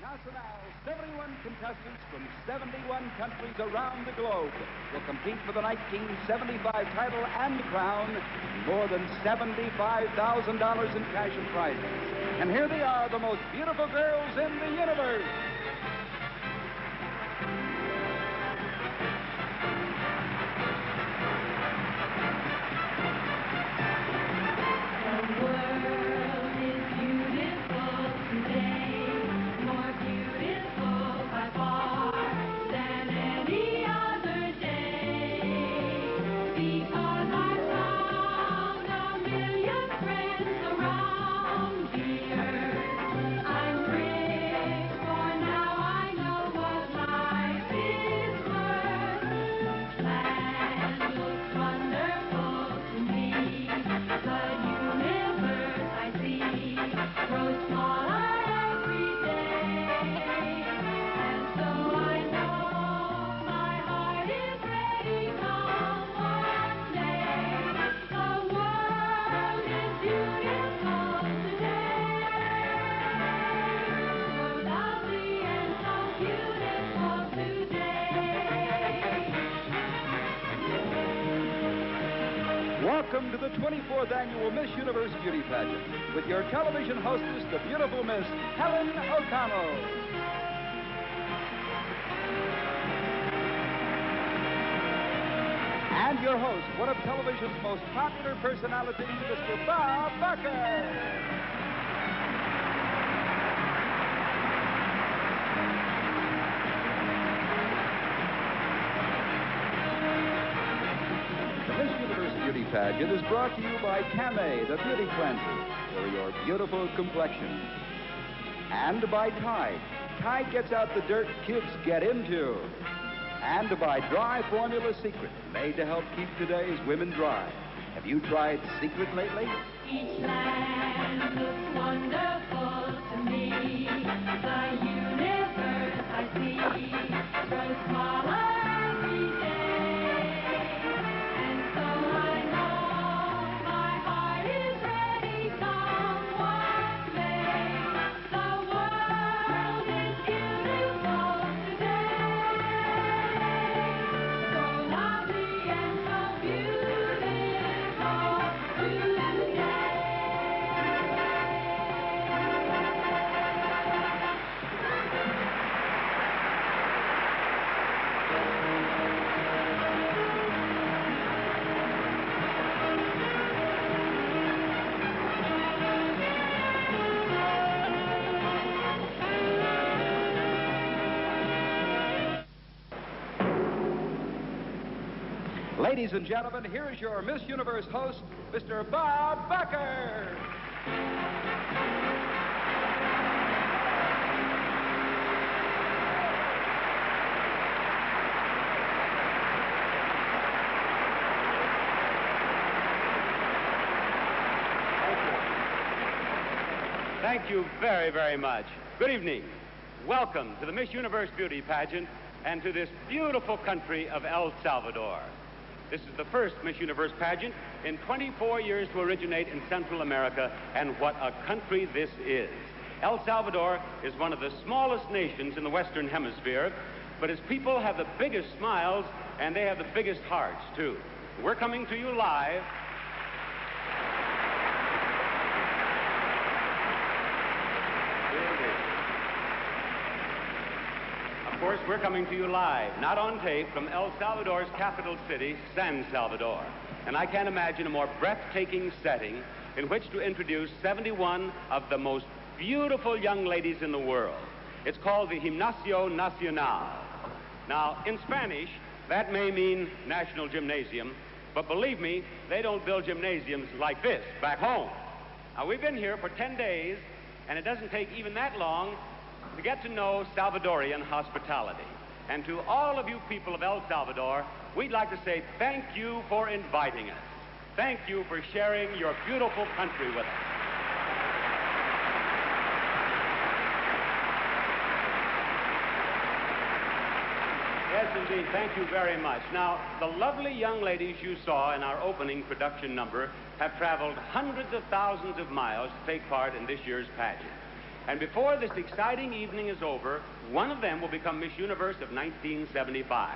Nacional, 71 contestants from 71 countries around the globe will compete for the 1975 title and crown, more than $75,000 in cash and prizes. And here they are, the most beautiful girls in the universe. Welcome to the 24th Annual Miss Universe Beauty Pageant with your television hostess, the beautiful Miss Helen O'Connell. And your host, one of television's most popular personalities, Mr. Bob Barker. Beauty Pageant is brought to you by Camay, the beauty cleanser for your beautiful complexion. And by Tide. Tide gets out the dirt kids get into. And by Dry Formula Secret, made to help keep today's women dry. Have you tried Secret lately? Each land looks wonderful to me. The universe I see grows smaller every day. Ladies and gentlemen, here is your Miss Universe host, Mr. Bob Barker. Thank you very, very much. Good evening. Welcome to the Miss Universe Beauty Pageant and to this beautiful country of El Salvador. This is the first Miss Universe pageant in 24 years to originate in Central America, and what a country this is. El Salvador is one of the smallest nations in the Western Hemisphere, but its people have the biggest smiles, and they have the biggest hearts, too. We're coming to you live. Of course, we're coming to you live, not on tape, from El Salvador's capital city, San Salvador. And I can't imagine a more breathtaking setting in which to introduce 71 of the most beautiful young ladies in the world. It's called the Gimnasio Nacional. Now, in Spanish, that may mean National Gymnasium, but believe me, they don't build gymnasiums like this back home. Now, we've been here for 10 days, and it doesn't take even that long to get to know Salvadorian hospitality. And to all of you people of El Salvador, we'd like to say thank you for inviting us. Thank you for sharing your beautiful country with us. Yes, indeed. Thank you very much. Now, the lovely young ladies you saw in our opening production number have traveled hundreds of thousands of miles to take part in this year's pageant. And before this exciting evening is over, one of them will become Miss Universe of 1975.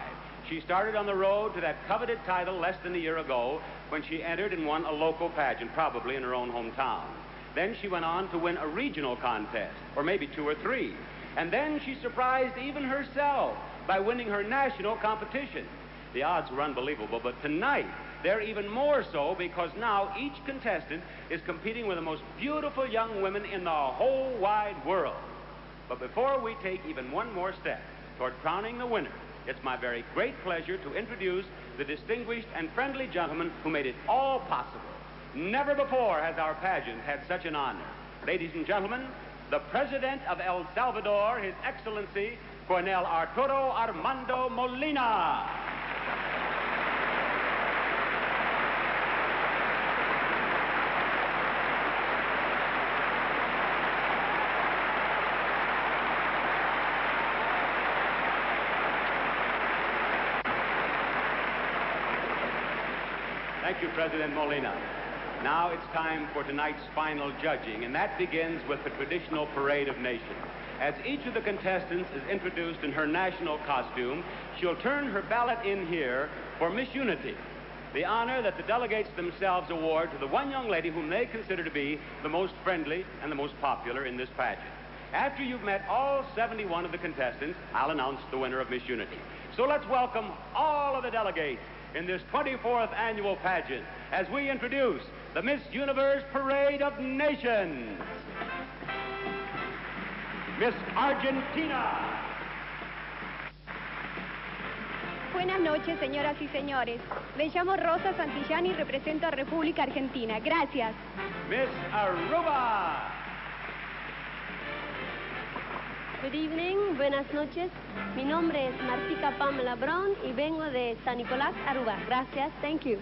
She started on the road to that coveted title less than a year ago when she entered and won a local pageant, probably in her own hometown. Then she went on to win a regional contest, or maybe 2 or 3. And then she surprised even herself by winning her national competition. The odds were unbelievable, but tonight they're even more so because now each contestant is competing with the most beautiful young women in the whole wide world. But before we take even one more step toward crowning the winner, it's my very great pleasure to introduce the distinguished and friendly gentleman who made it all possible. Never before has our pageant had such an honor. Ladies and gentlemen, the President of El Salvador, His Excellency, Coronel Arturo Armando Molina. Thank you, President Molina. Now it's time for tonight's final judging, and that begins with the traditional parade of nations. As each of the contestants is introduced in her national costume, she'll turn her ballot in here for Miss Unity, the honor that the delegates themselves award to the one young lady whom they consider to be the most friendly and the most popular in this pageant. After you've met all 71 of the contestants, I'll announce the winner of Miss Unity. So let's welcome all of the delegates in this 24th annual pageant as we introduce the Miss Universe Parade of Nations. Miss Argentina. Buenas noches, señoras y señores. Me llamo Rosa Santillán y represento a República Argentina. Gracias. Miss Aruba. Good evening, buenas noches. Mi nombre es Martica Pamela Brown y vengo de San Nicolás, Aruba. Gracias, thank you.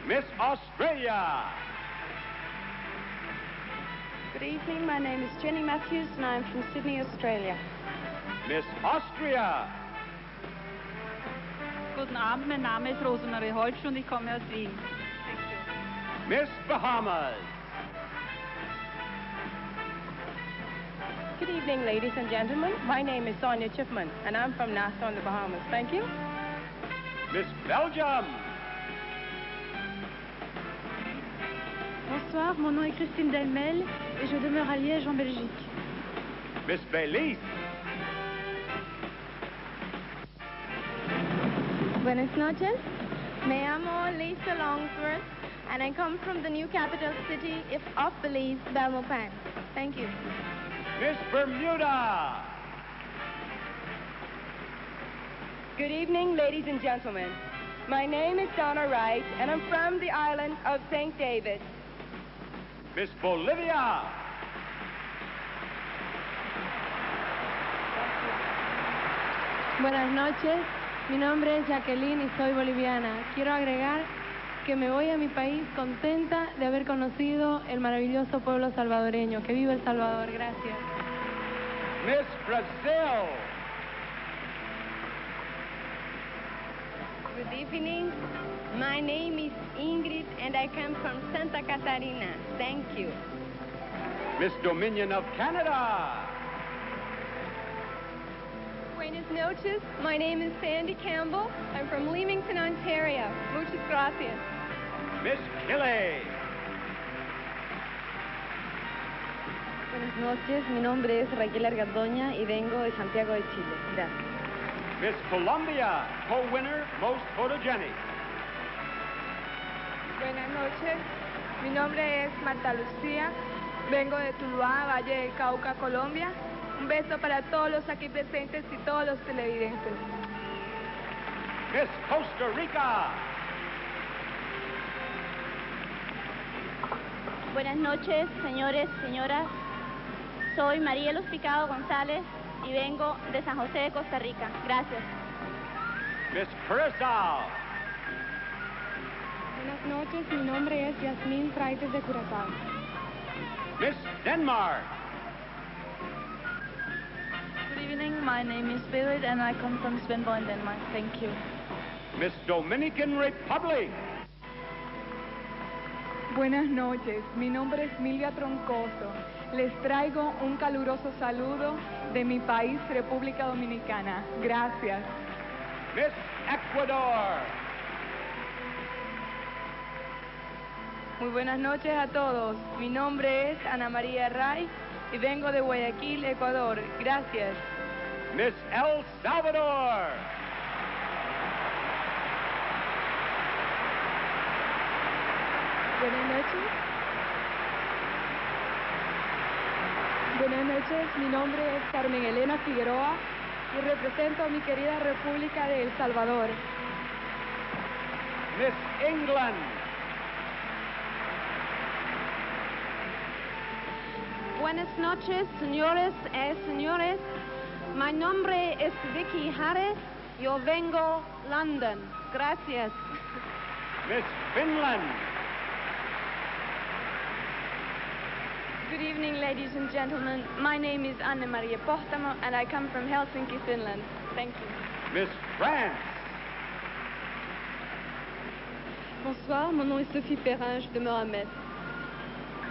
Miss Australia. Good evening, my name is Jenny Matthews and I'm from Sydney, Australia. Miss Austria. Guten Abend, mein Name ist Rosemarie Holtsch und ich komme aus Wien. Miss Bahamas. Good evening, ladies and gentlemen. My name is Sonia Chipman and I'm from Nassau in the Bahamas. Thank you. Miss Belgium. Bonsoir, mon nom est Christine Delmel et je demeure à Liège en Belgique. Miss Belize. Buenas noches. Me llamo Lisa Longsworth and I come from the new capital city of Belize, Belmopan. Thank you. Miss Bermuda. Good evening, ladies and gentlemen. My name is Donna Wright and I'm from the island of St. David. Miss Bolivia. Buenas noches, mi nombre es Jacqueline y soy boliviana. Quiero agregar que me voy a mi país contenta de haber conocido el maravilloso pueblo salvadoreño. Que viva El Salvador, gracias. Miss Brazil. Good evening. My name is Ingrid and I come from Santa Catarina. Thank you. Miss Dominion of Canada. Buenas noches. My name is Sandy Campbell. I'm from Leamington, Ontario. Muchas gracias. Miss Chile. Buenas noches, mi nombre es Raquel Argandoña y vengo de Santiago de Chile. Gracias. Miss Colombia, co-winner, most photogenic. Buenas noches. Mi nombre es Marta Lucía. Vengo de Tuluá, Valle del Cauca, Colombia. Un beso para todos los aquí presentes y todos los televidentes. Miss Costa Rica. Buenas noches, señores, señoras. Soy María Luz Picado González y vengo de San José de Costa Rica. Gracias. Miss Curacao. Buenas noches, mi nombre es Yasmín Fraites de Curazao. Miss Denmark. Good evening, my name is Berit and I come from Svendborg, Denmark. Thank you. Miss Dominican Republic. Buenas noches. Mi nombre es Milvia Troncoso Les traigo un caluroso saludo de mi país, República Dominicana. Gracias. Miss Ecuador. Muy buenas noches a todos. Mi nombre es Ana María Ray y vengo de Guayaquil, Ecuador. Gracias. Miss El Salvador. Buenas noches. Buenas noches, mi nombre es Carmen Elena Figueroa y represento a mi querida República de El Salvador. Miss England. Buenas noches, señores y señores. Mi nombre es Vicky Harris. Yo vengo London. Gracias. Miss Finland. Good evening, ladies and gentlemen. My name is Anna Maria Pohtamo, and I come from Helsinki, Finland. Thank you. Miss France. Bonsoir, mon nom est Sophie Perrin, je demeure à Metz.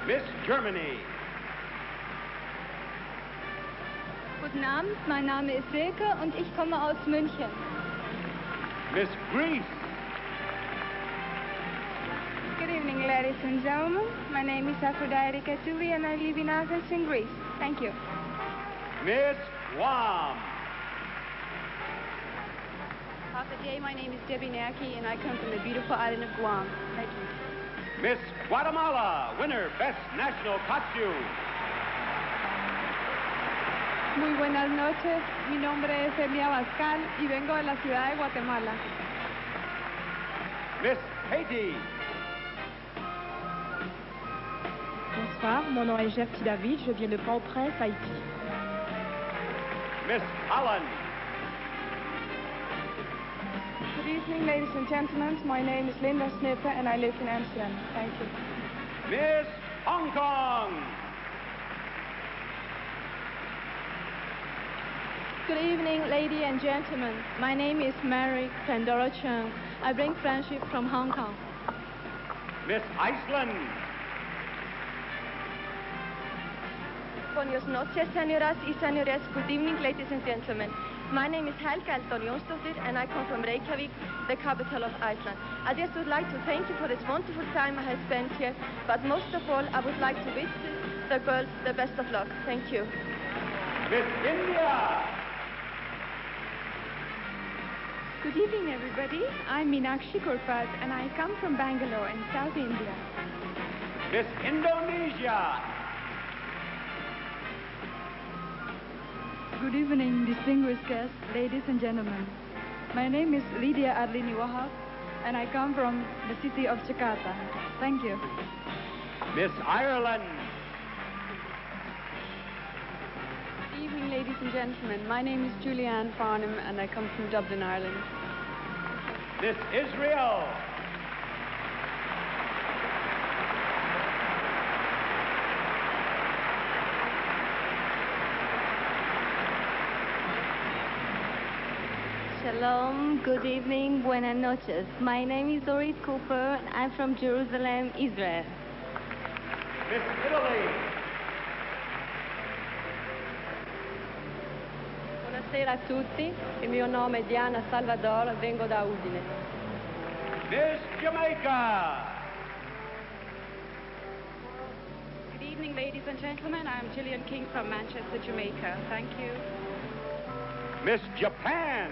Miss Germany. Guten Abend, mein Name ist Silke und ich komme aus München. Miss Greece. Good evening, ladies and gentlemen. My name is Aphrodite Katuli and I live in Athens in Greece. Thank you. Miss Guam. Good day, my name is Debbie Naki and I come from the beautiful island of Guam. Thank you. Miss Guatemala, winner, Best National Costume. Muy buenas noches, mi nombre es Elia Bascal y vengo de la ciudad de Guatemala. Miss Haiti. Bonsoir, mon nom est Gertie David, je viens de Port-au-Prince, Haïti. Miss Holland. Good evening, ladies and gentlemen. My name is Linda Snippen and I live in Amsterdam. Thank you. Miss Hong Kong. Good evening, ladies and gentlemen. My name is Mary Pandora Chung. I bring friendship from Hong Kong. Miss Iceland. Buenas noches, señoras y señores. Good evening, ladies and gentlemen. My name is Helga Eldon Jonsdottir and I come from Reykjavik, the capital of Iceland. I just would like to thank you for this wonderful time I have spent here, but most of all, I would like to wish the girls the best of luck. Thank you. Miss India. Good evening, everybody. I'm Meenakshi Kurpat, and I come from Bangalore in South India. Miss Indonesia. Good evening, distinguished guests, ladies and gentlemen. My name is Lydia Arlini Wahab, and I come from the city of Jakarta. Thank you. Miss Ireland. Good evening, ladies and gentlemen. My name is Julianne Farnham, and I come from Dublin, Ireland. Miss Israel. Shalom, good evening, buenas noches. My name is Dorit Cooper, and I'm from Jerusalem, Israel. Miss Italy. Buonasera a tutti, il mio nome è Diana Salvador, vengo da Udine. Miss Jamaica. Good evening, ladies and gentlemen. I'm Gillian King from Manchester, Jamaica. Thank you. Miss Japan.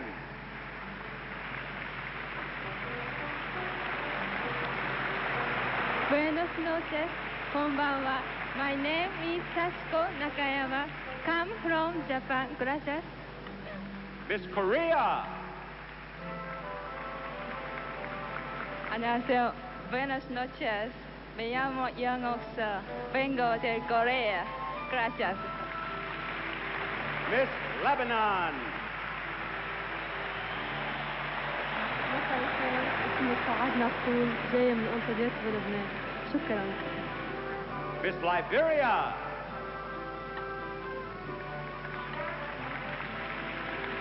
Buenas noches, konbanwa. My name is Sachiko Nakayama. Come from Japan. Gracias. Miss Korea. 안녕하세요. Buenas noches. Me llamo Young Oksa. Vengo de Corea. Gracias. Miss Lebanon. مساء الخير، اسمي سعاد نقول، جاية من أنطونيوس بلبنان. شكرا. Miss Liberia.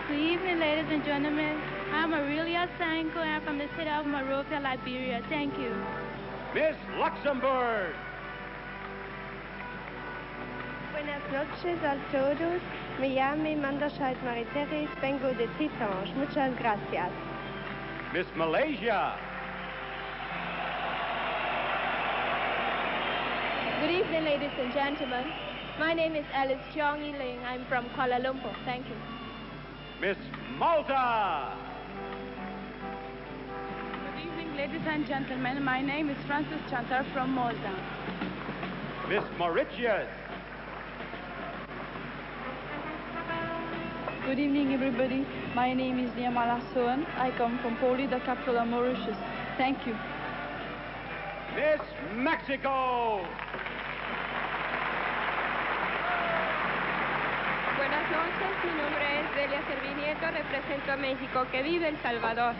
Good evening, ladies and gentlemen. I'm Aurelia Sanko, and I'm from the city of Monrovia, Liberia. Thank you. Miss Luxembourg. Buenas noches a todos. Me llamo Manderscheid Marie-Therese, vengo de Titange. Muchas gracias. Miss Malaysia. Good evening, ladies and gentlemen. My name is Alice Cheong Ling. I'm from Kuala Lumpur. Thank you. Miss Malta. Good evening, ladies and gentlemen. My name is Francis Chantar from Malta. Miss Mauritius. Good evening, everybody. My name is Niamala Sohan. I come from Poli, the capital of Mauritius. Thank you. Miss Mexico. Buenas noches, mi nombre es Delia Servinieto, represento a México. ¡Que vive El Salvador!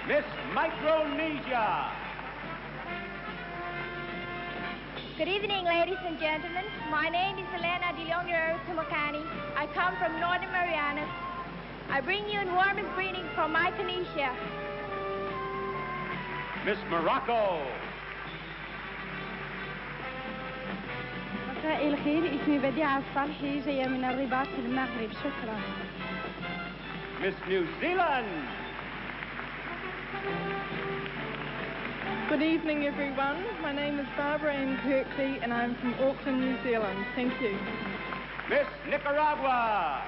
Miss Micronesia. Good evening, ladies and gentlemen. My name is Elena de Leon Tumakani. I come from Northern Marianas. I bring you the warmest greetings from Micronesia. Miss Morocco. مساء الخير اسمي بديعة الصالحي جاية من الرباط في المغرب شكرا. Miss New Zealand. Good evening, everyone. My name is Barbara Ann Kirkley, and I'm from Auckland, New Zealand. Thank you. Miss Nicaragua.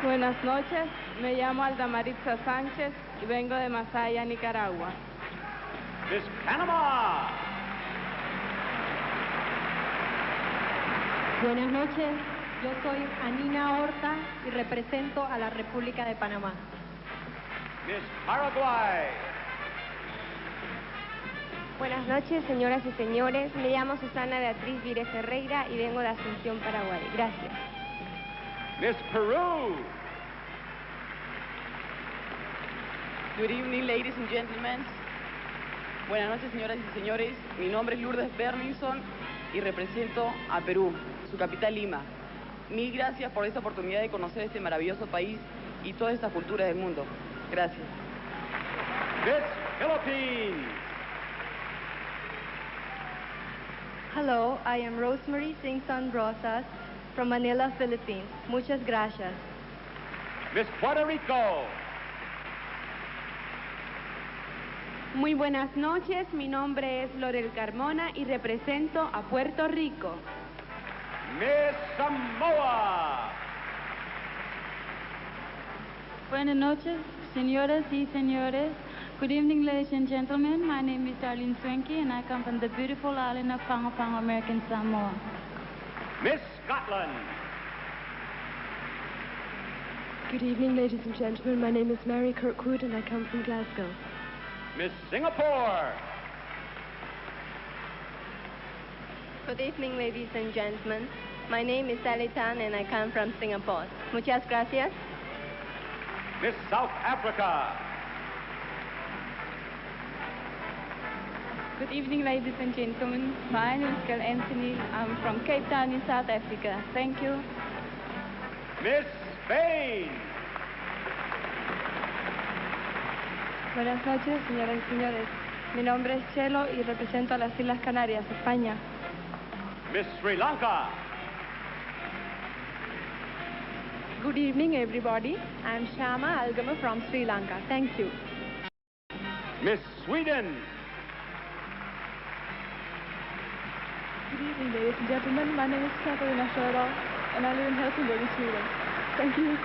Buenas noches, me llamo Alda Maritza Sánchez y vengo de Masaya, Nicaragua. Miss Panama. Buenas noches, yo soy Anina Horta y represento a la República de Panamá. Miss Paraguay. Buenas noches, señoras y señores. Me llamo Susana Beatriz Vire Ferreira y vengo de Asunción, Paraguay. Gracias. Miss Peru. Good evening, ladies and gentlemen. Buenas noches, señoras y señores. Mi nombre es Lourdes Berninson y represento a Perú, su capital Lima. Mil gracias por esta oportunidad de conocer este maravilloso país y todas estas culturas del mundo. Gracias. Miss Philippines. Hello, I am Rosemary Singson Rosas from Manila, Philippines. Muchas gracias. Miss Puerto Rico. Muy buenas noches, mi nombre es Lorel Carmona y represento a Puerto Rico. Miss Samoa. Buenas noches, señoras y señores. Good evening, ladies and gentlemen. My name is Darlene Swenke, and I come from the beautiful island of Pago Pago, American Samoa. Miss Scotland. Good evening, ladies and gentlemen. My name is Mary Kirkwood, and I come from Glasgow. Miss Singapore. Good evening, ladies and gentlemen. My name is Sally Tan, and I come from Singapore. Muchas gracias. Miss South Africa. Good evening, ladies and gentlemen. My name is Kel Anthony. I'm from Cape Town in South Africa. Thank you. Miss Spain. Buenas noches, señoras y señores. Mi nombre es Chelo y represento a las Islas Canarias, España. Miss Sri Lanka. Good evening, everybody. I'm Shama Algama from Sri Lanka. Thank you. Miss Sweden. Good evening, ladies and gentlemen. My name is Katarina Sjödahl, and I live in Helsingborg, in Sweden. Thank you.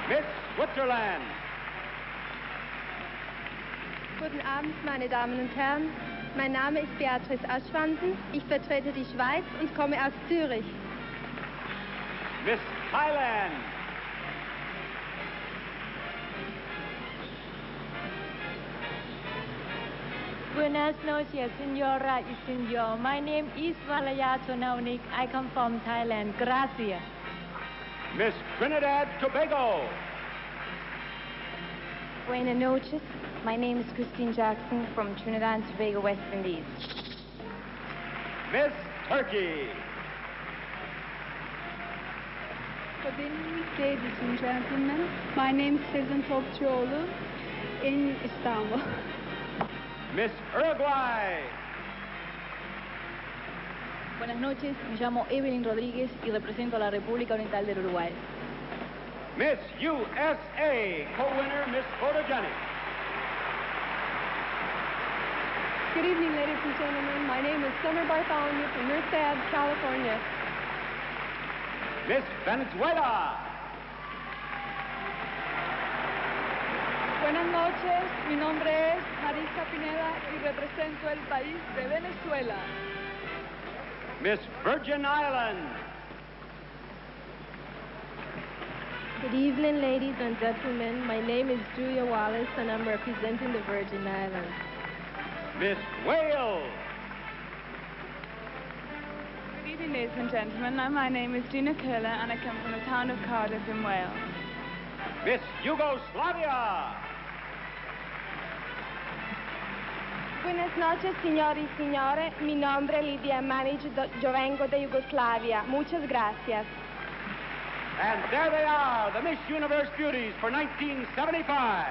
Miss Switzerland. Guten Abend, meine Damen und Herren. Mein Name ist Beatrice Aschwansen. Ich vertrete die Schweiz und komme aus Zürich. Miss Thailand. Buenas noches, señora y señor. My name is Valaya Tonaunik. I come from Thailand. Gracias. Miss Trinidad Tobago. Buenas noches. My name is Christine Jackson from Trinidad and Tobago, West Indies. Miss Turkey. Good evening, ladies and gentlemen. My name is Sezen Topçuoğlu. en Istanbul. Miss Uruguay. Buenas noches, me llamo Evelyn Rodríguez y represento a la República Oriental del Uruguay. Miss USA, co-winner Miss Photogenic. Good evening, ladies and gentlemen. My name is Summer Bartholomew from Merced, California. Miss Venezuela. Buenas noches, mi nombre es Marisa Pineda y represento el país de Venezuela. Miss Virgin Islands. Good evening, ladies and gentlemen. My name is Julia Wallace, and I'm representing the Virgin Islands. Miss Wales. Good evening, ladies and gentlemen. My name is Gina Curler, and I come from the town of Cardiff in Wales. Miss Yugoslavia. Buenas noches, señores y señores. Mi nombre es Lidia Manic. Yo vengo de Yugoslavia. Muchas gracias. And there they are, the Miss Universe beauties for 1975.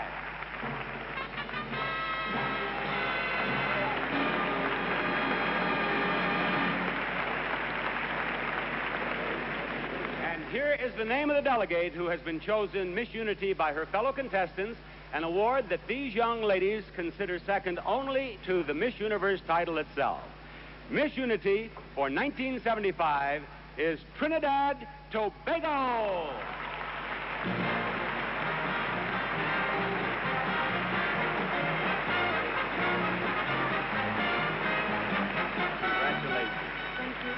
And here is the name of the delegate who has been chosen Miss Unity by her fellow contestants, an award that these young ladies consider second only to the Miss Universe title itself. Miss Unity for 1975 is Trinidad Tobago. Congratulations. Thank you.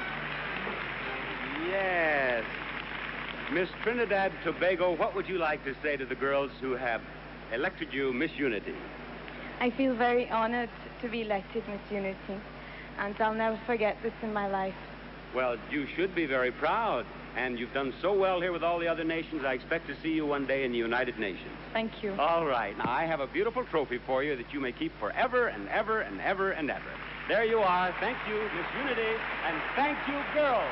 Yes. Miss Trinidad Tobago, what would you like to say to the girls who have elected you Miss Unity? I feel very honored to be elected Miss Unity, and I'll never forget this in my life. Well, you should be very proud. And you've done so well here with all the other nations, I expect to see you one day in the United Nations. Thank you. All right. Now, I have a beautiful trophy for you that you may keep forever and ever and ever and ever. There you are. Thank you, Miss Unity, and thank you, girls.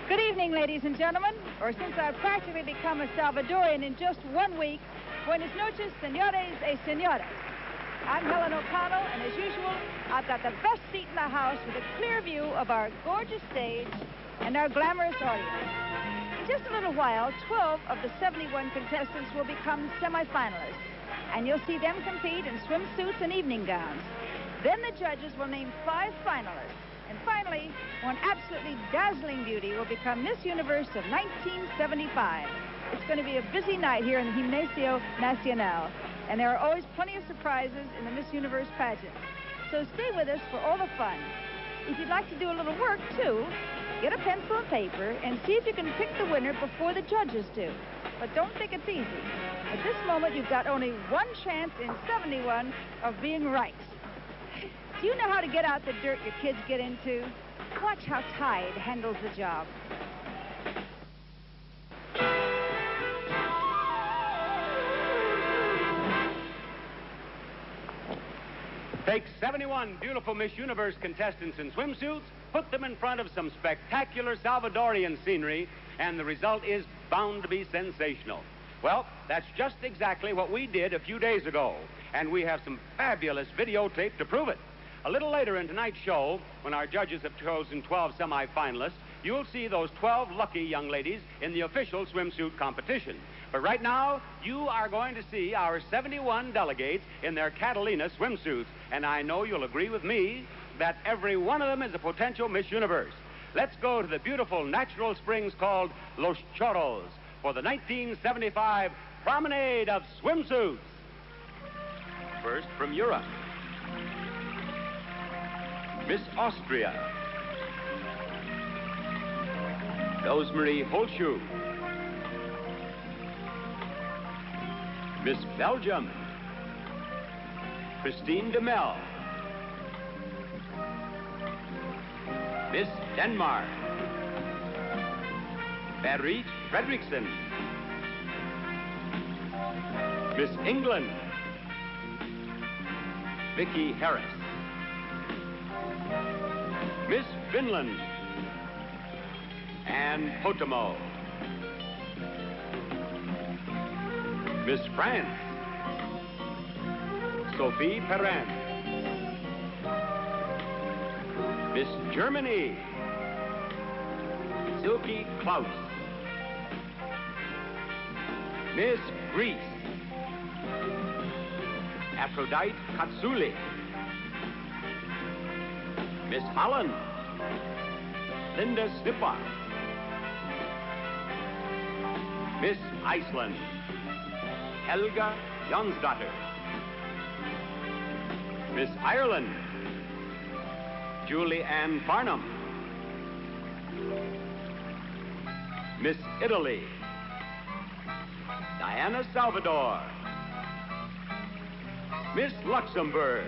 Good evening, ladies and gentlemen. Or since I've practically become a Salvadorian in just 1 week, buenas noches, señores y señoras. I'm Helen O'Connell, and as usual, I've got the best seat in the house with a clear view of our gorgeous stage and our glamorous audience. In just a little while, 12 of the 71 contestants will become semifinalists, and you'll see them compete in swimsuits and evening gowns. Then the judges will name 5 finalists. And finally, one absolutely dazzling beauty will become Miss Universe of 1975. It's going to be a busy night here in the Gimnasio Nacional, and there are always plenty of surprises in the Miss Universe pageant. So stay with us for all the fun. If you'd like to do a little work, too, get a pencil and paper and see if you can pick the winner before the judges do. But don't think it's easy. At this moment, you've got only one chance in 71 of being right. Do you know how to get out the dirt your kids get into? Watch how Tide handles the job. Take 71 beautiful Miss Universe contestants in swimsuits, put them in front of some spectacular Salvadorian scenery, and the result is bound to be sensational. Well, that's just exactly what we did a few days ago, and we have some fabulous videotape to prove it. A little later in tonight's show, when our judges have chosen 12 semifinalists, you'll see those 12 lucky young ladies in the official swimsuit competition. But right now, you are going to see our 71 delegates in their Catalina swimsuits, and I know you'll agree with me that every one of them is a potential Miss Universe. Let's go to the beautiful natural springs called Los Chorros for the 1975 Promenade of Swimsuits. First, from Europe, Miss Austria, Rosemary Holschuh. Miss Belgium, Christine DeMel. Miss Denmark, Berit Fredrickson. Miss England, Vicky Harris. Miss Finland, Anne Potamo. Miss France, Sophie Perrin. Miss Germany, Silke Klaus. Miss Greece, Aphrodite Katsuli. Miss Holland, Linda Snippa. Miss Iceland, Helga Jonsdottir. Miss Ireland, Julie Ann Farnham. Miss Italy, Diana Salvador. Miss Luxembourg,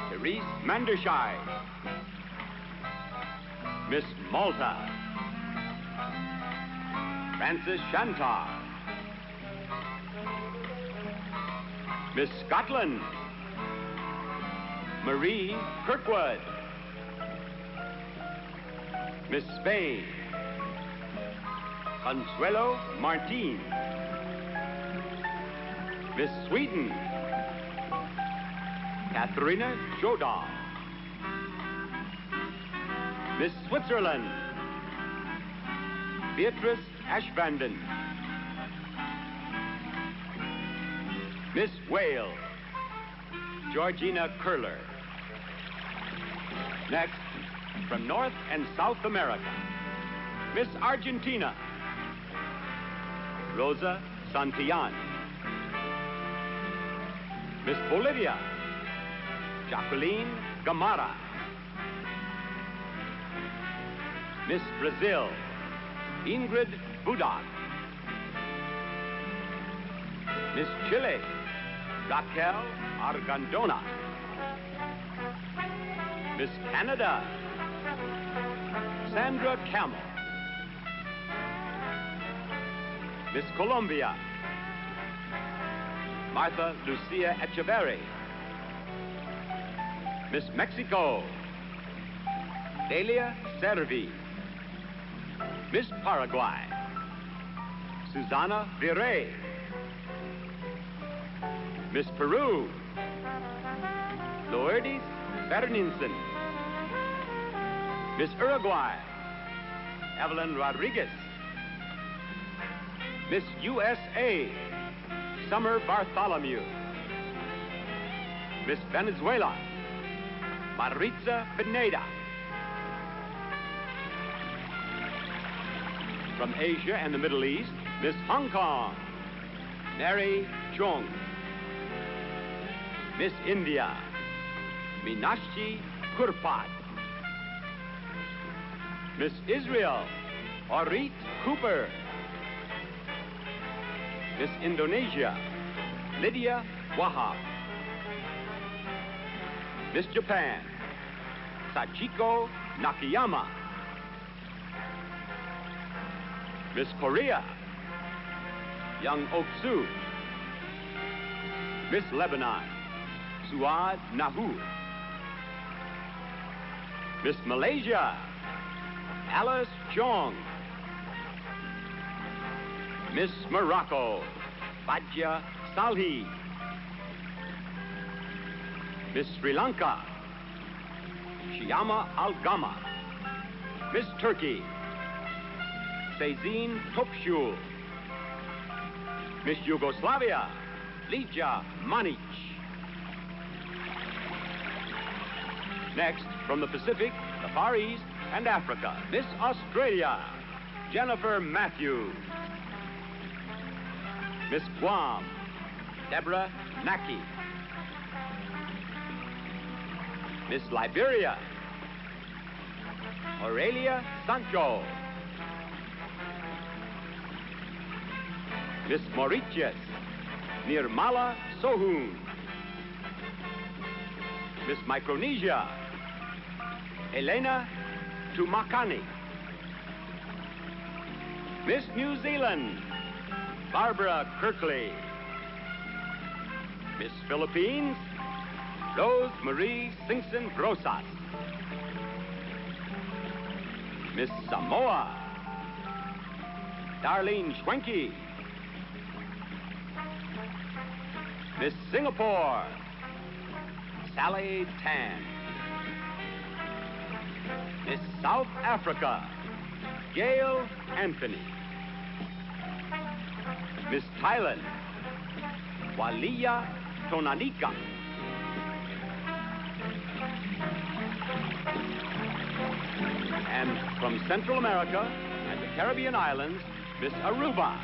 Therese Manderscheid. Miss Malta, Frances Shantar. Miss Scotland, Marie Kirkwood. Miss Spain, Consuelo Martin. Miss Sweden, Katharina Jodal. Miss Switzerland, Beatrice Ashbanden. Miss Wales, Georgina Curler. Next, from North and South America, Miss Argentina, Rosa Santillan. Miss Bolivia, Jacqueline Gamara. Miss Brazil, Ingrid Budak. Miss Chile, Raquel Argandona. Miss Canada, Sandra Camel. Miss Colombia, Martha Lucia Echeverri. Miss Mexico, Delia Servi. Miss Paraguay, Susana Virey. Miss Peru, Lourdes Berninson. Miss Uruguay, Evelyn Rodriguez. Miss USA, Summer Bartholomew. Miss Venezuela, Maritza Pineda. From Asia and the Middle East, Miss Hong Kong, Mary Chung. Miss India, Meenakshi Kurpat. Miss Israel, Orit Cooper. Miss Indonesia, Lydia Wahab. Miss Japan, Sachiko Nakayama. Miss Korea, Young Ok-soo. Miss Lebanon, Suad Nahu. Miss Malaysia, Alice Chong. Miss Morocco, Badja Salhi. Miss Sri Lanka, Shyama Al-Gama. Miss Turkey, Sezin Topshul. Miss Yugoslavia, Lija Manic. Next, from the Pacific, the Far East, and Africa, Miss Australia, Jennifer Matthews. Miss Guam, Deborah Naki. Miss Liberia, Aurelia Sancho. Miss Mauritius, Nirmala Sohun. Miss Micronesia, Elena Tumakani. Miss New Zealand, Barbara Kirkley. Miss Philippines, Rose Marie Singson Brosas. Miss Samoa, Darlene Schwenke. Miss Singapore, Sally Tan. Miss South Africa, Gail Anthony. Miss Thailand, Walia Tonanika. And from Central America and the Caribbean islands, Miss Aruba,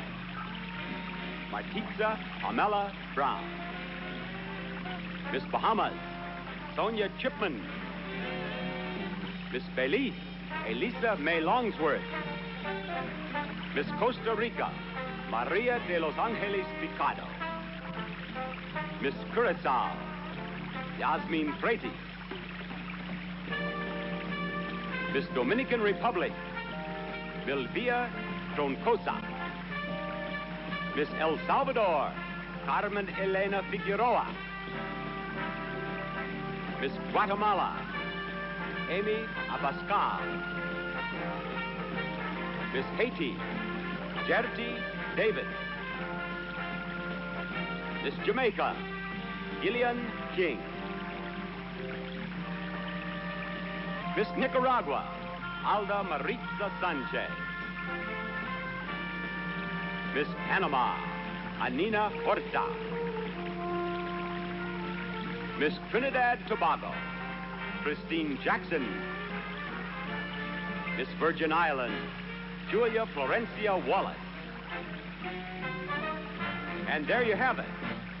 Maititza Amela Brown. Miss Bahamas, Sonia Chipman. Miss Belize, Elisa May Longsworth. Miss Costa Rica, Maria de Los Angeles Picado. Miss Curacao, Yasmin Freitas. Miss Dominican Republic, Milvia Troncosa. Miss El Salvador, Carmen Elena Figueroa. Miss Guatemala, Amy Abascal. Miss Haiti, Gertie David. Miss Jamaica, Gillian King. Miss Nicaragua, Alda Maritza Sanchez. Miss Panama, Anina Horta. Miss Trinidad Tobago, Christine Jackson. Miss Virgin Islands, Julia Florencia Wallace. And there you have it,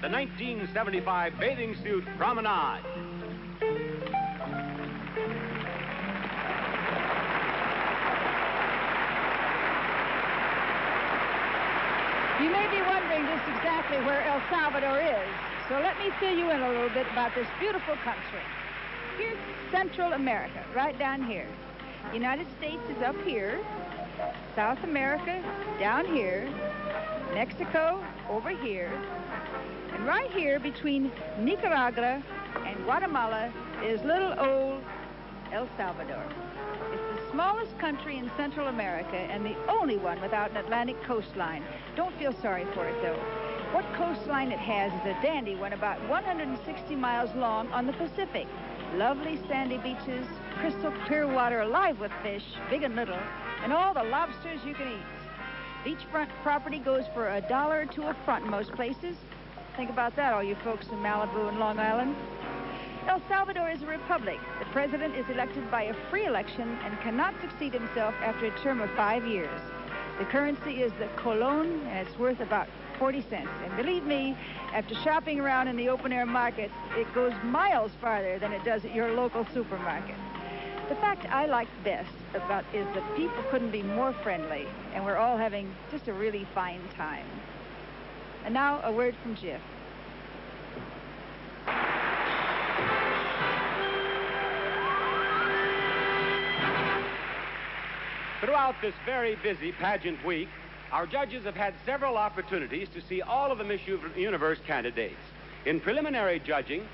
the 1975 bathing suit promenade. You may be wondering just exactly where El Salvador is, so let me fill you in a little bit about this beautiful country. Here's Central America, right down here. The United States is up here, South America down here, Mexico over here, and right here between Nicaragua and Guatemala is little old El Salvador. It's the smallest country in Central America and the only one without an Atlantic coastline. Don't feel sorry for it, though. What coastline it has is a dandy one about 160 miles long on the Pacific. Lovely sandy beaches, crystal clear water alive with fish, big and little, and all the lobsters you can eat. Beachfront property goes for $1 or $2 a front in most places. Think about that, all you folks in Malibu and Long Island. El Salvador is a republic. The president is elected by a free election and cannot succeed himself after a term of 5 years. The currency is the colon, and it's worth about 40 cents. And believe me, after shopping around in the open-air markets, it goes miles farther than it does at your local supermarket. The fact I like best about is that people couldn't be more friendly, and we're all having just a really fine time. And now, a word from Jeff. Throughout this very busy pageant week, our judges have had several opportunities to see all of the Miss Universe candidates. In preliminary judging,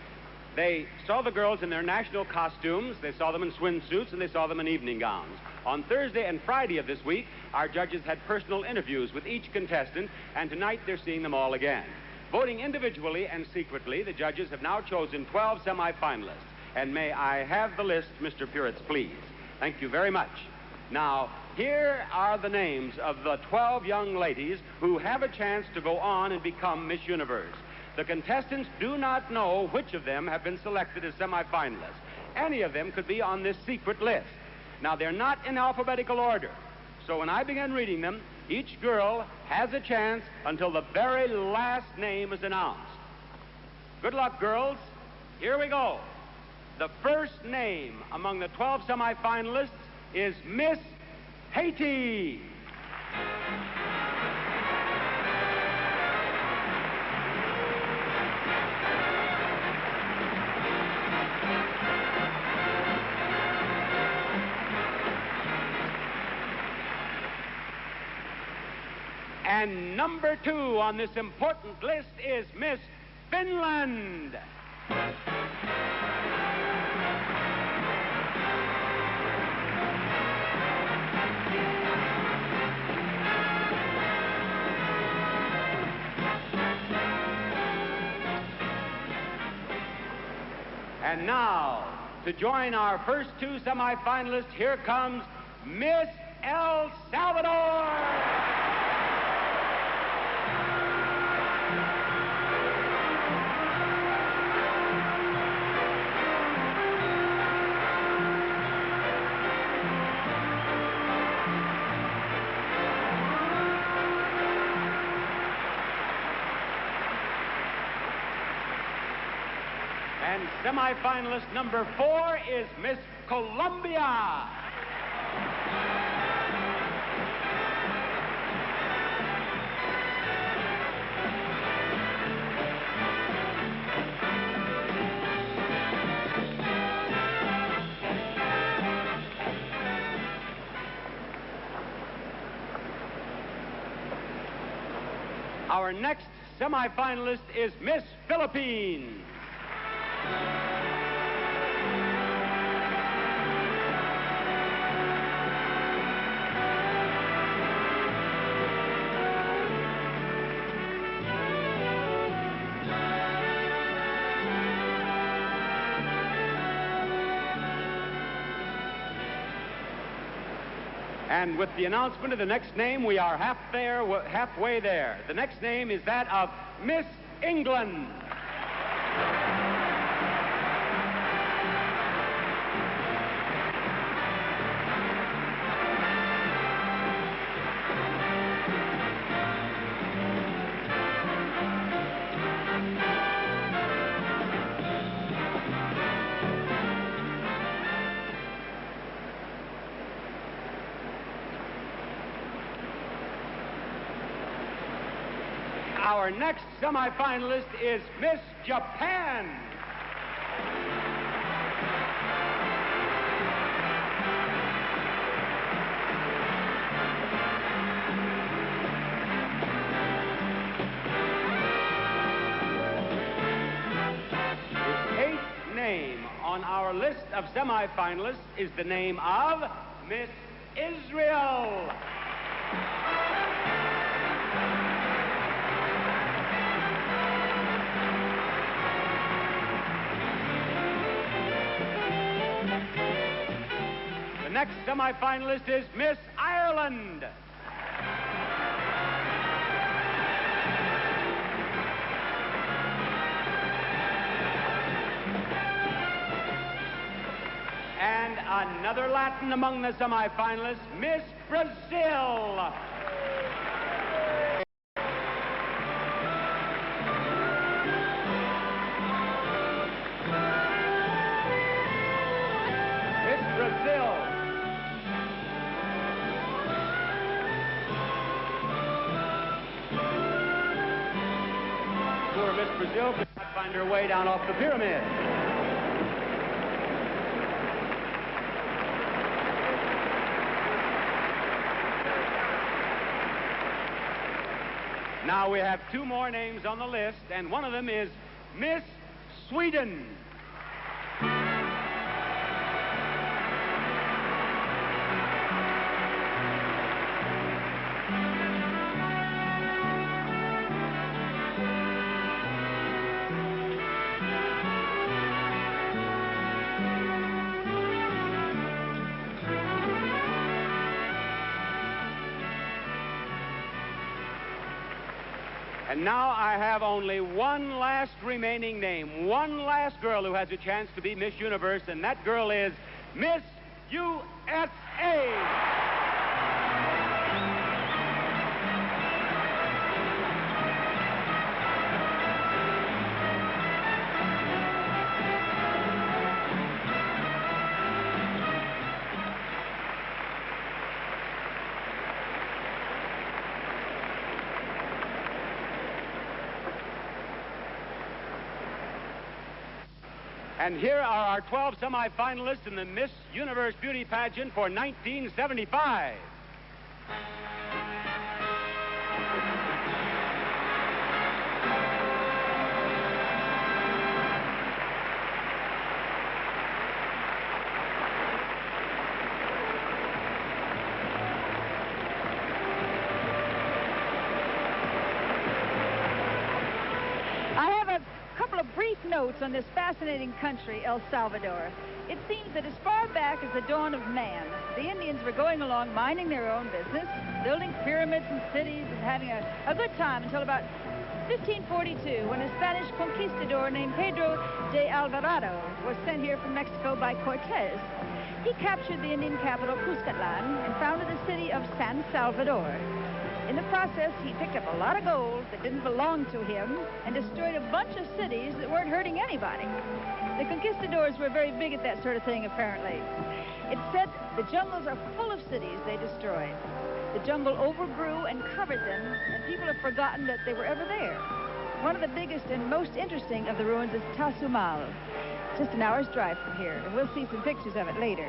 they saw the girls in their national costumes, they saw them in swimsuits, and they saw them in evening gowns. On Thursday and Friday of this week, our judges had personal interviews with each contestant, and tonight they're seeing them all again. Voting individually and secretly, the judges have now chosen 12 semifinalists. And may I have the list, Mr. Puritz, please? Thank you very much. Now, here are the names of the 12 young ladies who have a chance to go on and become Miss Universe. The contestants do not know which of them have been selected as semifinalists. Any of them could be on this secret list. Now, they're not in alphabetical order. So when I begin reading them, each girl has a chance until the very last name is announced. Good luck, girls. Here we go. The first name among the 12 semifinalists is Miss Haiti. And number 2 on this important list is Miss Finland. And now, to join our first two semifinalists, here comes Miss El Salvador. And semifinalist number 4 is Miss Colombia. Our next semifinalist is Miss Philippines. And with the announcement of the next name, we are halfway there. The next name is that of Miss England. Our next semifinalist is Miss Japan. The 8th name on our list of semifinalists is the name of Miss Israel. The next semifinalist is Miss Ireland. And another Latin among the semifinalists, Miss Brazil. Miss Brazil. Poor Miss Brazil could not find her way down off the pyramid. Now we have 2 more names on the list, and one of them is Miss Sweden. And now I have only one last remaining name, one last girl who has a chance to be Miss Universe, and that girl is Miss USA. And here are our 12 semifinalists in the Miss Universe Beauty Pageant for 1975. notes on this fascinating country, El Salvador. It seems that as far back as the dawn of man, the Indians were going along minding their own business, building pyramids and cities and having a good time until about 1542, when a Spanish conquistador named Pedro de Alvarado was sent here from Mexico by Cortez. He captured the Indian capital, Cuscatlan, and founded the city of San Salvador. In the process, he picked up a lot of gold that didn't belong to him and destroyed a bunch of cities that weren't hurting anybody. The conquistadors were very big at that sort of thing, apparently. It's said the jungles are full of cities they destroyed. The jungle overgrew and covered them, and people have forgotten that they were ever there. One of the biggest and most interesting of the ruins is Tasumal, just an hour's drive from here, and we'll see some pictures of it later.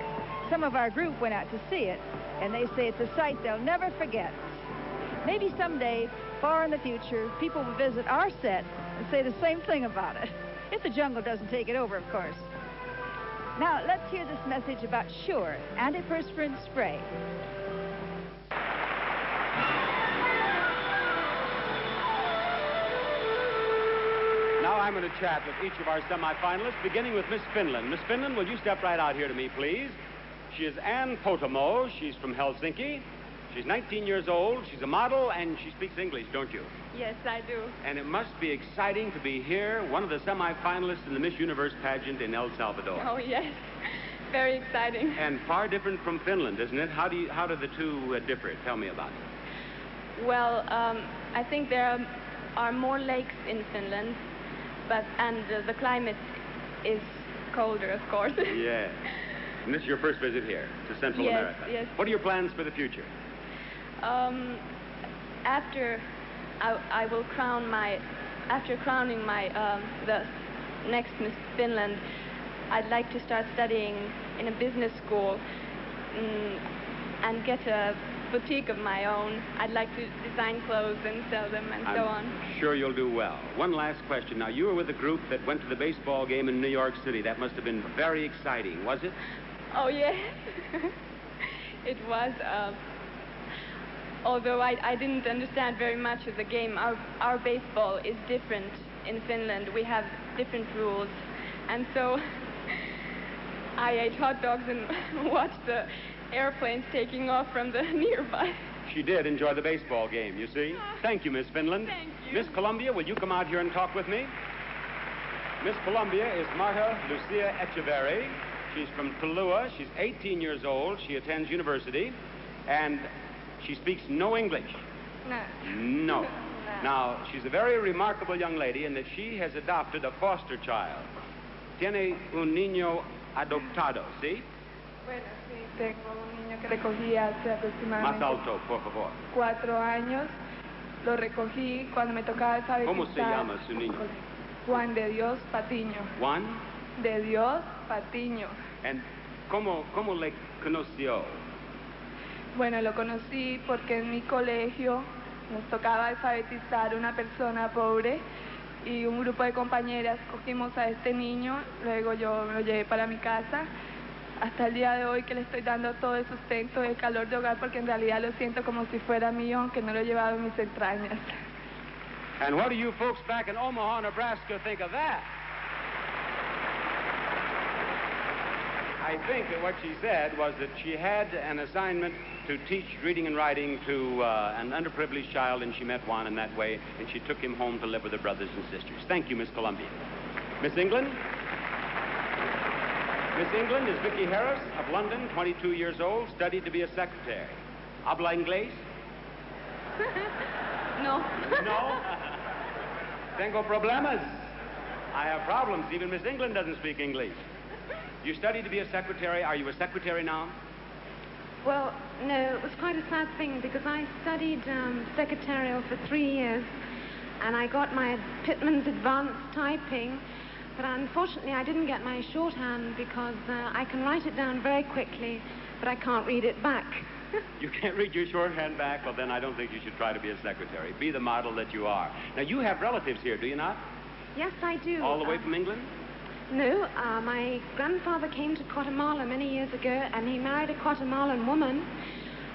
Some of our group went out to see it, and they say it's a sight they'll never forget. Maybe someday, far in the future, people will visit our set and say the same thing about it. If the jungle doesn't take it over, of course. Now, let's hear this message about Sure antiperspirant spray. Now I'm going to chat with each of our semifinalists, beginning with Miss Finland. Miss Finland, will you step right out here to me, please? She is Ann Potamo. She's from Helsinki. She's 19 years old. She's a model, and she speaks English, don't you? Yes, I do. And it must be exciting to be here, one of the semifinalists in the Miss Universe pageant in El Salvador. Oh, yes. Very exciting. And far different from Finland, isn't it? How do the two differ? Tell me about it. Well, I think there are more lakes in Finland, and the climate is colder, of course. Yeah. And this is your first visit here to Central America. Yes. What are your plans for the future? After crowning the next Miss Finland, I'd like to start studying in a business school and get a boutique of my own. I'd like to design clothes and sell them and so on. I'm sure you'll do well. One last question. Now, you were with a group that went to the baseball game in New York City. That must have been very exciting, was it? Oh, yes. It was. Although I didn't understand very much of the game, our baseball is different in Finland. We have different rules. And so I ate hot dogs and watched the airplanes taking off from the nearby. She did enjoy the baseball game, you see. Thank you, Miss Finland. Thank you. Miss Colombia, will you come out here and talk with me? Miss Colombia is Marta Lucia Echeverry. She's from Tulua. She's 18 years old. She attends university, and she speaks no English. No. No. Now, she's a very remarkable young lady in that she has adopted a foster child. Tiene un niño adoptado, ¿sí? Bueno, sí, tengo un niño que recogí hace aproximadamente... Más alto, por favor. 4 años. Lo recogí cuando me tocaba alfabetizar. ¿Cómo se llama su niño? Juan de Dios Patiño. Juan? De Dios Patiño. And ¿cómo le conoció? Bueno, lo conocí porque en mi colegio nos tocaba alfabetizar una persona pobre y un grupo de compañeras cogimos a este niño, luego yo me lo llevé para mi casa, hasta el día de hoy que le estoy dando todo el sustento, el calor de hogar, porque en realidad lo siento como si fuera mío, aunque no lo he llevado en mis entrañas. And what do you folks back in Omaha, Nebraska think of that? I think that what she said was that she had an assignment to teach reading and writing to an underprivileged child, and she met Juan in that way, and she took him home to live with her brothers and sisters. Thank you, Miss Columbia. Miss England? Miss England is Vicki Harris of London, 22 years old, studied to be a secretary. Habla inglés? No. No? Tengo problemas. I have problems. Even Miss England doesn't speak English. You studied to be a secretary. Are you a secretary now? Well, no, it was quite a sad thing because I studied secretarial for 3 years and I got my Pitman's Advanced Typing, but unfortunately I didn't get my shorthand because I can write it down very quickly, but I can't read it back. You can't read your shorthand back? Well, then I don't think you should try to be a secretary. Be the model that you are. Now, you have relatives here, do you not? Yes, I do. All the way from England? No, my grandfather came to Guatemala many years ago and he married a Guatemalan woman,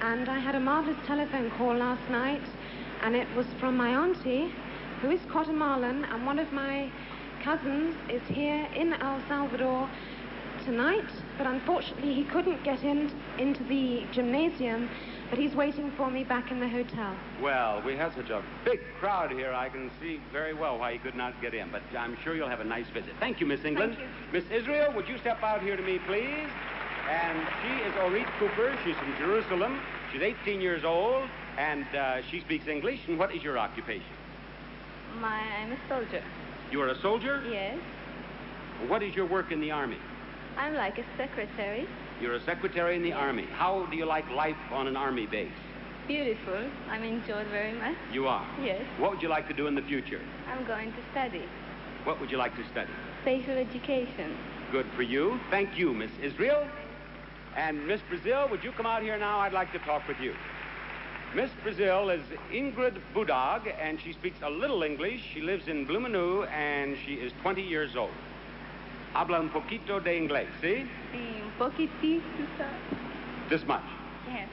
and I had a marvelous telephone call last night, and it was from my auntie, who is Guatemalan, and one of my cousins is here in El Salvador tonight, but unfortunately he couldn't get into the gymnasium, but he's waiting for me back in the hotel. Well, we have such a big crowd here, I can see very well why he could not get in, but I'm sure you'll have a nice visit. Thank you, Miss England. Thank you. Miss Israel, would you step out here to me, please? And she is Orit Cooper. She's from Jerusalem. She's 18 years old, and she speaks English. And what is your occupation? I'm a soldier. You are a soldier? Yes. What is your work in the Army? I'm like a secretary. You're a secretary in the Army. How do you like life on an Army base? Beautiful. I'm enjoyed very much. You are? Yes. What would you like to do in the future? I'm going to study. What would you like to study? Spatial education. Good for you. Thank you, Miss Israel. And Miss Brazil, would you come out here now? I'd like to talk with you. Miss Brazil is Ingrid Budag, and she speaks a little English. She lives in Blumenau, and she is 20 years old. Habla un poquito de inglés, ¿sí? Sí, un poquitito. This much? Yes.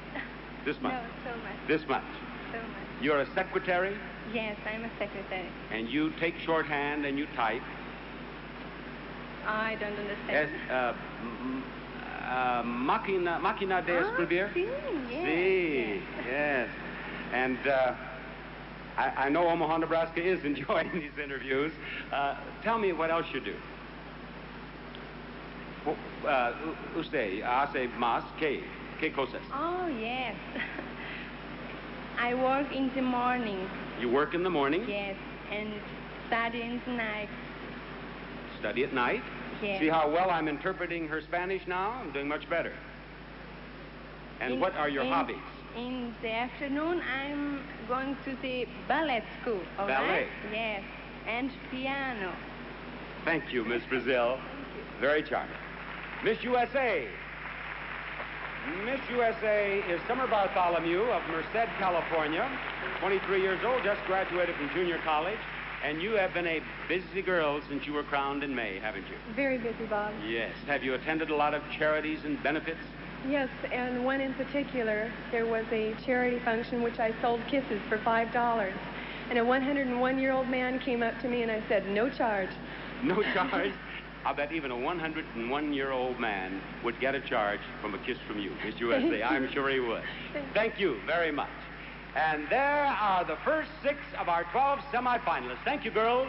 This much? No, so much. This much? So much. You're a secretary? Yes, I'm a secretary. And you take shorthand and you type? I don't understand. Máquina de escribir? Sí, yes. Sí, yes. And I know Omaha, Nebraska is enjoying these interviews. Tell me what else you do. Usted hace más qué cosas? Oh, yes. I work in the morning. You work in the morning? Yes, and study in the night. Study at night? Yes. See how well I'm interpreting her Spanish now? I'm doing much better. And what are your hobbies? In the afternoon, I'm going to the ballet school. All ballet? Right? Yes, and piano. Thank you, Miss Brazil. Very charming. Miss USA. Miss USA is Summer Bartholomew of Merced, California, 23 years old, just graduated from junior college. And you have been a busy girl since you were crowned in May, haven't you? Very busy, Bob. Yes. Have you attended a lot of charities and benefits? Yes, and one in particular, there was a charity function which I sold kisses for $5. And a 101-year-old man came up to me and I said, no charge. No charge? I bet even a 101-year-old man would get a charge from a kiss from you, Miss USA. I'm sure he would. Thank you very much. And there are the first 6 of our 12 semifinalists. Thank you, girls.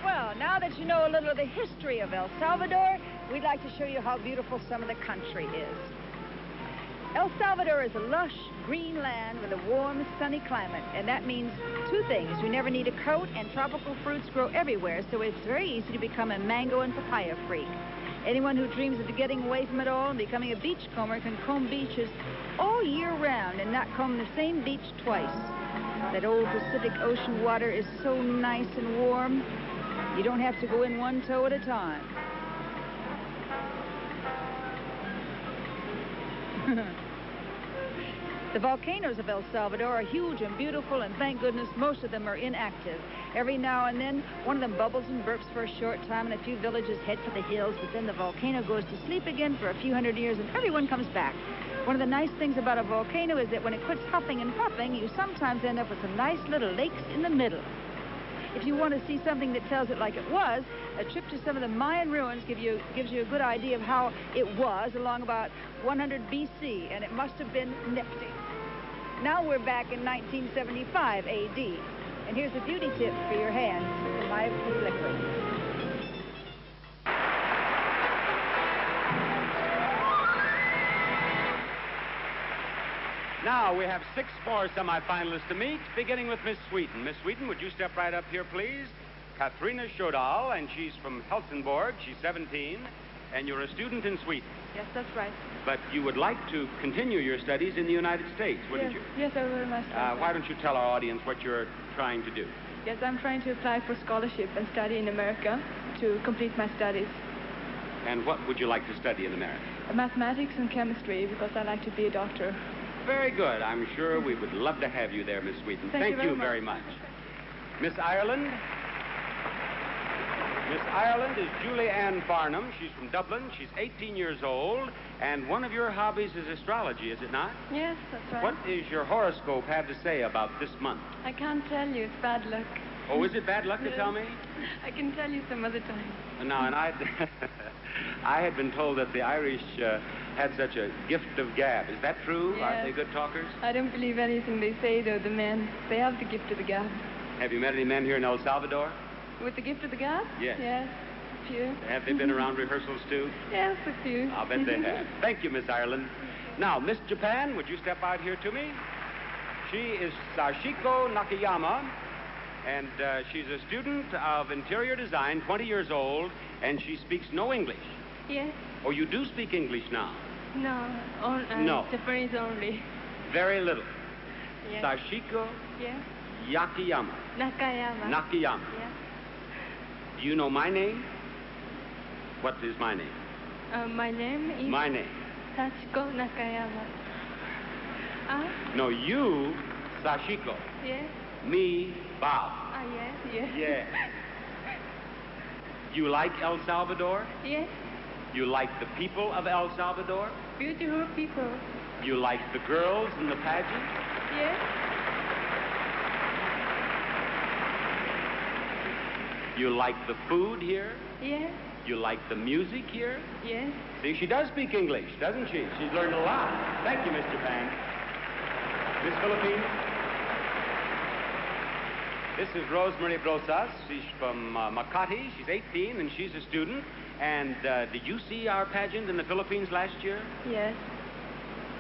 Well, now that you know a little of the history of El Salvador, we'd like to show you how beautiful some of the country is. El Salvador is a lush, green land with a warm, sunny climate, and that means 2 things. You never need a coat, and tropical fruits grow everywhere, so it's very easy to become a mango and papaya freak. Anyone who dreams of getting away from it all and becoming a beachcomber can comb beaches all year round and not comb the same beach twice. That old Pacific Ocean water is so nice and warm, you don't have to go in one toe at a time. The volcanoes of El Salvador are huge and beautiful, and thank goodness most of them are inactive. Every now and then, one of them bubbles and burps for a short time, and a few villages head for the hills, but then the volcano goes to sleep again for a few hundred years, and everyone comes back. One of the nice things about a volcano is that when it quits huffing and puffing, you sometimes end up with some nice little lakes in the middle. If you want to see something that tells it like it was, a trip to some of the Mayan ruins gives you a good idea of how it was along about 100 BC, and it must have been nifty. Now we're back in 1975 AD, and here's a beauty tip for your hands from my liquid. Now we have 6 more semifinalists to meet, beginning with Miss Sweden. Miss Sweden, would you step right up here, please? Katrina Sjödahl, and she's from Helsingborg. She's 17, and you're a student in Sweden. Yes, that's right. But you would like to continue your studies in the United States, wouldn't you? Yes, I very much. Why don't you tell our audience what you're trying to do? Yes, I'm trying to apply for scholarship and study in America to complete my studies. And what would you like to study in America? Mathematics and chemistry, because I like to be a doctor. Very good. I'm sure we would love to have you there, Miss Sweden. Thank you very much. Miss Ireland? Miss Ireland is Julie Ann Farnham. She's from Dublin. She's 18 years old. And one of your hobbies is astrology, is it not? Yes, that's right. What does your horoscope have to say about this month? I can't tell you. It's bad luck. Oh, is it bad luck to tell me? I can tell you some other time. No, and I had been told that the Irish had such a gift of gab. Is that true? Yes. Aren't they good talkers? I don't believe anything they say, though, the men. They have the gift of the gab. Have you met any men here in El Salvador? With the gift of the gab? Yes. Yes, a few. Have they been around rehearsals, too? Yes, a few. I'll bet they have. Thank you, Miss Ireland. Now, Miss Japan, would you step out here to me? She is Sashiko Nakayama, and she's a student of interior design, 20 years old, and she speaks no English. Yes. Oh, you do speak English now? No. No. Japanese only. Very little. Yes. Sashiko Yes. Yakiyama. Nakayama. Nakayama. Yes. Do you know my name? What is my name? My name is... My name. Sachiko Nakayama. No, you, Sashiko. Yes. Me, Bob. Yes. Yes. You like El Salvador? Yes. You like the people of El Salvador? Beautiful people. You like the girls in the pageant? Yes. You like the food here? Yes. You like the music here? Yes. See, she does speak English, doesn't she? She's learned a lot. Thank you, Miss Japan. Miss Philippines? This is Rosemary Brosas. She's from Makati. She's 18, and she's a student. And did you see our pageant in the Philippines last year? Yes.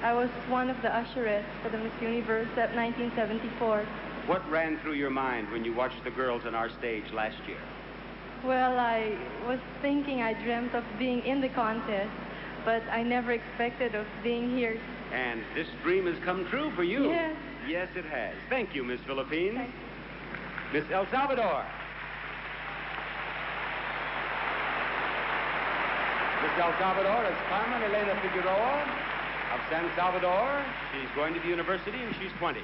I was one of the usherettes for the Miss Universe at 1974. What ran through your mind when you watched the girls on our stage last year? Well, I was thinking, I dreamt of being in the contest, but I never expected of being here. And this dream has come true for you. Yes. Yes, it has. Thank you, Miss Philippines. Miss El Salvador. Miss El Salvador is Carmen Elena Figueroa of San Salvador. She's going to the university, and she's 20.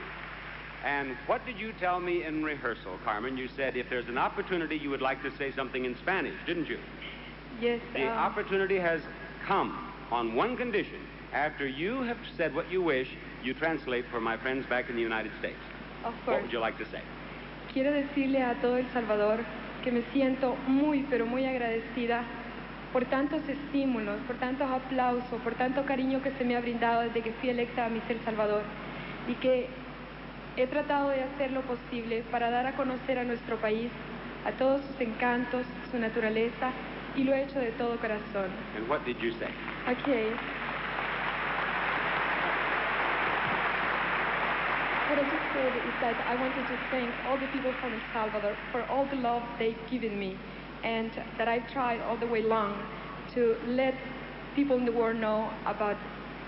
And what did you tell me in rehearsal, Carmen? You said if there's an opportunity, you would like to say something in Spanish, didn't you? Yes. The opportunity has come on one condition. After you have said what you wish, you translate for my friends back in the United States. Of course. What would you like to say? Quiero decirle a todo El Salvador que me siento muy, pero muy agradecida por tantos estímulos, por tantos aplausos, por tanto cariño que se me ha brindado desde que fui electa a Miss El Salvador y que he tratado de hacer lo posible para dar a conocer a nuestro país, a todos sus encantos, su naturaleza, y lo he hecho de todo corazón. And what did you say? Okay. What I just said is that I wanted to thank all the people from El Salvador for all the love they've given me, and that I've tried all the way long to let people in the world know about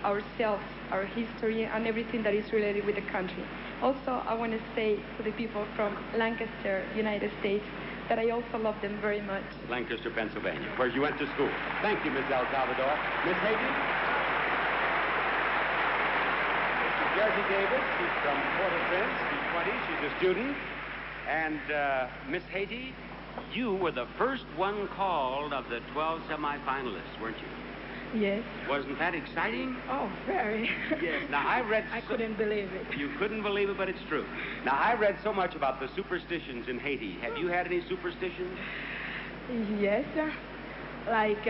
ourselves, our history, and everything that is related with the country. Also, I want to say to the people from Lancaster, United States, that I also love them very much. Lancaster, Pennsylvania, where you went to school. Thank you, Miss El Salvador. Miss Haiti? This is Jersey Davis. She's from Port-au-Prince. She's 20. She's a student. And Miss Haiti, you were the first one called of the 12 semifinalists, weren't you? Yes. Wasn't that exciting? Oh, very. Yes. Now, I read... I couldn't believe it. You couldn't believe it, but it's true. Now, I read so much about the superstitions in Haiti. Have you had any superstitions? Yes. Like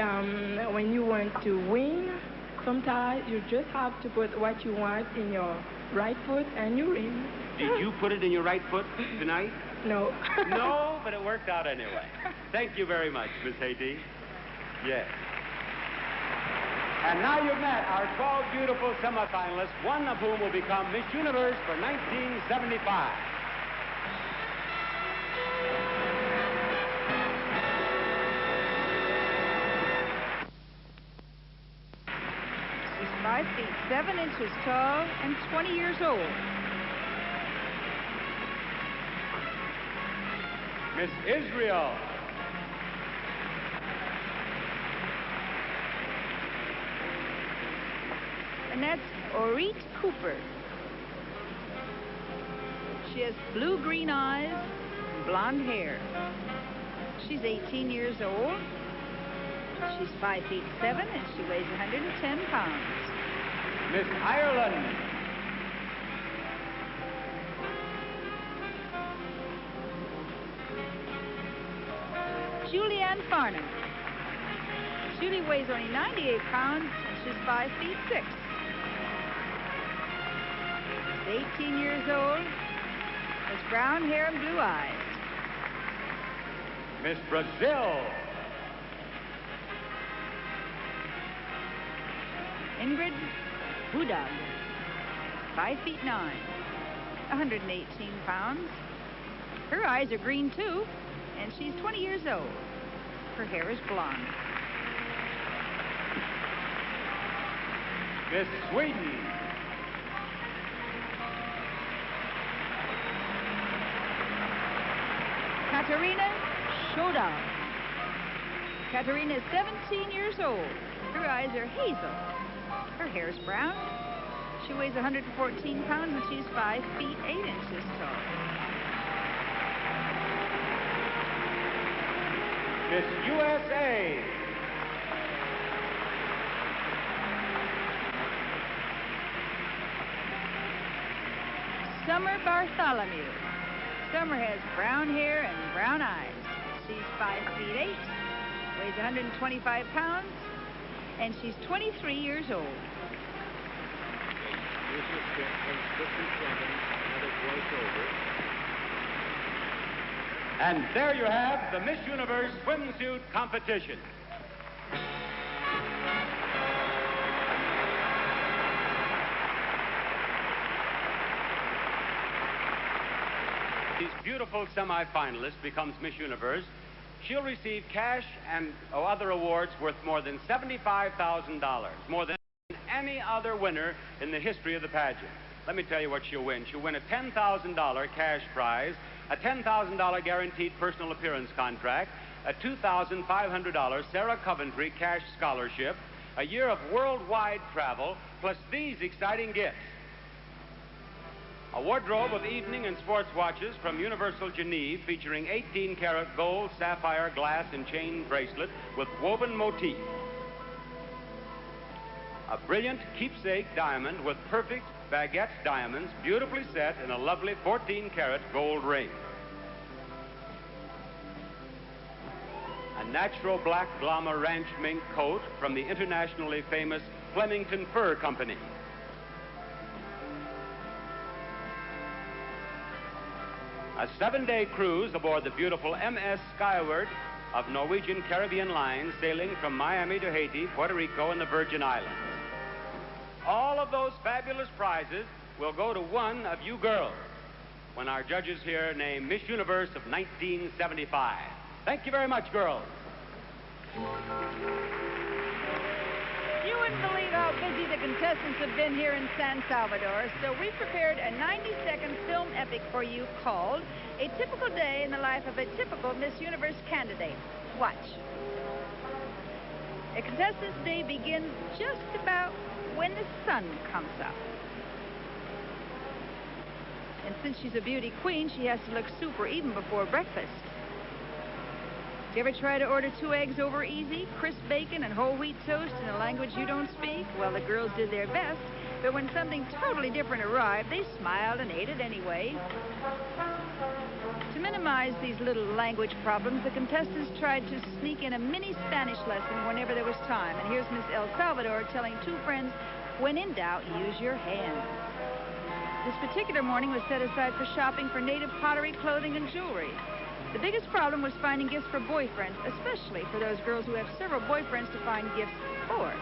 when you want to win, sometimes you just have to put what you want in your right foot and you win. Did you put it in your right foot tonight? No. No, but it worked out anyway. Thank you very much, Miss Haiti. Yes. And now you've met our 12 beautiful semifinalists, one of whom will become Miss Universe for 1975. She's 5 feet 7 inches tall and 20 years old. Miss Israel. And that's Orit Cooper. She has blue-green eyes and blonde hair. She's 18 years old. She's 5 feet 7, and she weighs 110 pounds. Miss Ireland. Julianne Farnham. Julie weighs only 98 pounds, and she's 5 feet 6. She's 18 years old, has brown hair and blue eyes. Miss Brazil. Ingrid Budag, 5 feet 9, 118 pounds. Her eyes are green too, and she's 20 years old. Her hair is blonde. Miss Sweden. Katarina Shodal. Katarina is 17 years old. Her eyes are hazel. Her hair is brown. She weighs 114 pounds, and she's 5 feet 8 inches tall. Miss USA. Summer Bartholomew. Summer has brown hair and brown eyes. She's 5 feet 8, weighs 125 pounds, and she's 23 years old. And there you have the Miss Universe swimsuit competition. These beautiful semi-finalist becomes Miss Universe. She'll receive cash and other awards worth more than $75,000, more than any other winner in the history of the pageant. Let me tell you what she'll win. She'll win a $10,000 cash prize, a $10,000 guaranteed personal appearance contract, a $2,500 Sarah Coventry cash scholarship, a year of worldwide travel, plus these exciting gifts. A wardrobe of evening and sports watches from Universal Geneve featuring 18-karat gold, sapphire, glass, and chain bracelet with woven motif. A brilliant keepsake diamond with perfect baguette diamonds beautifully set in a lovely 14-karat gold ring. A natural black llama ranch mink coat from the internationally famous Flemington Fur Company. A 7-day cruise aboard the beautiful MS Skyward of Norwegian Caribbean Line, sailing from Miami to Haiti, Puerto Rico, and the Virgin Islands. All of those fabulous prizes will go to one of you girls when our judges here name Miss Universe of 1975. Thank you very much, girls. You wouldn't believe how busy the contestants have been here in San Salvador, so we've prepared a 90-second film epic for you called A Typical Day in the Life of a Typical Miss Universe Candidate. Watch. A contestant's day begins just about when the sun comes up. And since she's a beauty queen, she has to look super even before breakfast. Do you ever try to order 2 eggs over easy, crisp bacon, and whole wheat toast in a language you don't speak? Well, the girls did their best, but when something totally different arrived, they smiled and ate it anyway. To minimize these little language problems, the contestants tried to sneak in a mini Spanish lesson whenever there was time. And here's Miss El Salvador telling 2 friends, when in doubt, use your hands. This particular morning was set aside for shopping for native pottery, clothing, and jewelry. The biggest problem was finding gifts for boyfriends, especially for those girls who have several boyfriends to find gifts for.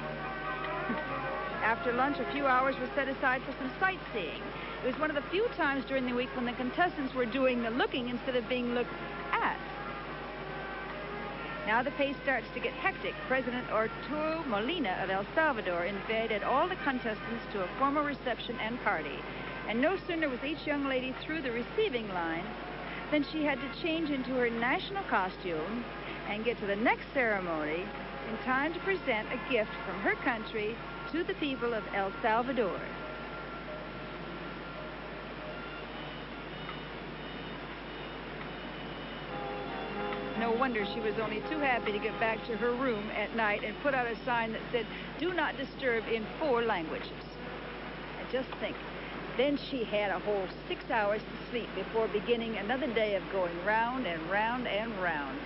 After lunch, a few hours were set aside for some sightseeing. It was one of the few times during the week when the contestants were doing the looking instead of being looked at. Now the pace starts to get hectic. President Arturo Molina of El Salvador invited all the contestants to a formal reception and party. And no sooner was each young lady through the receiving line than she had to change into her national costume and get to the next ceremony in time to present a gift from her country to the people of El Salvador. No no wonder she was only too happy to get back to her room at night and put out a sign that said, "Do not disturb," in 4 languages. And just think, then she had a whole 6 hours to sleep before beginning another day of going round and round and round.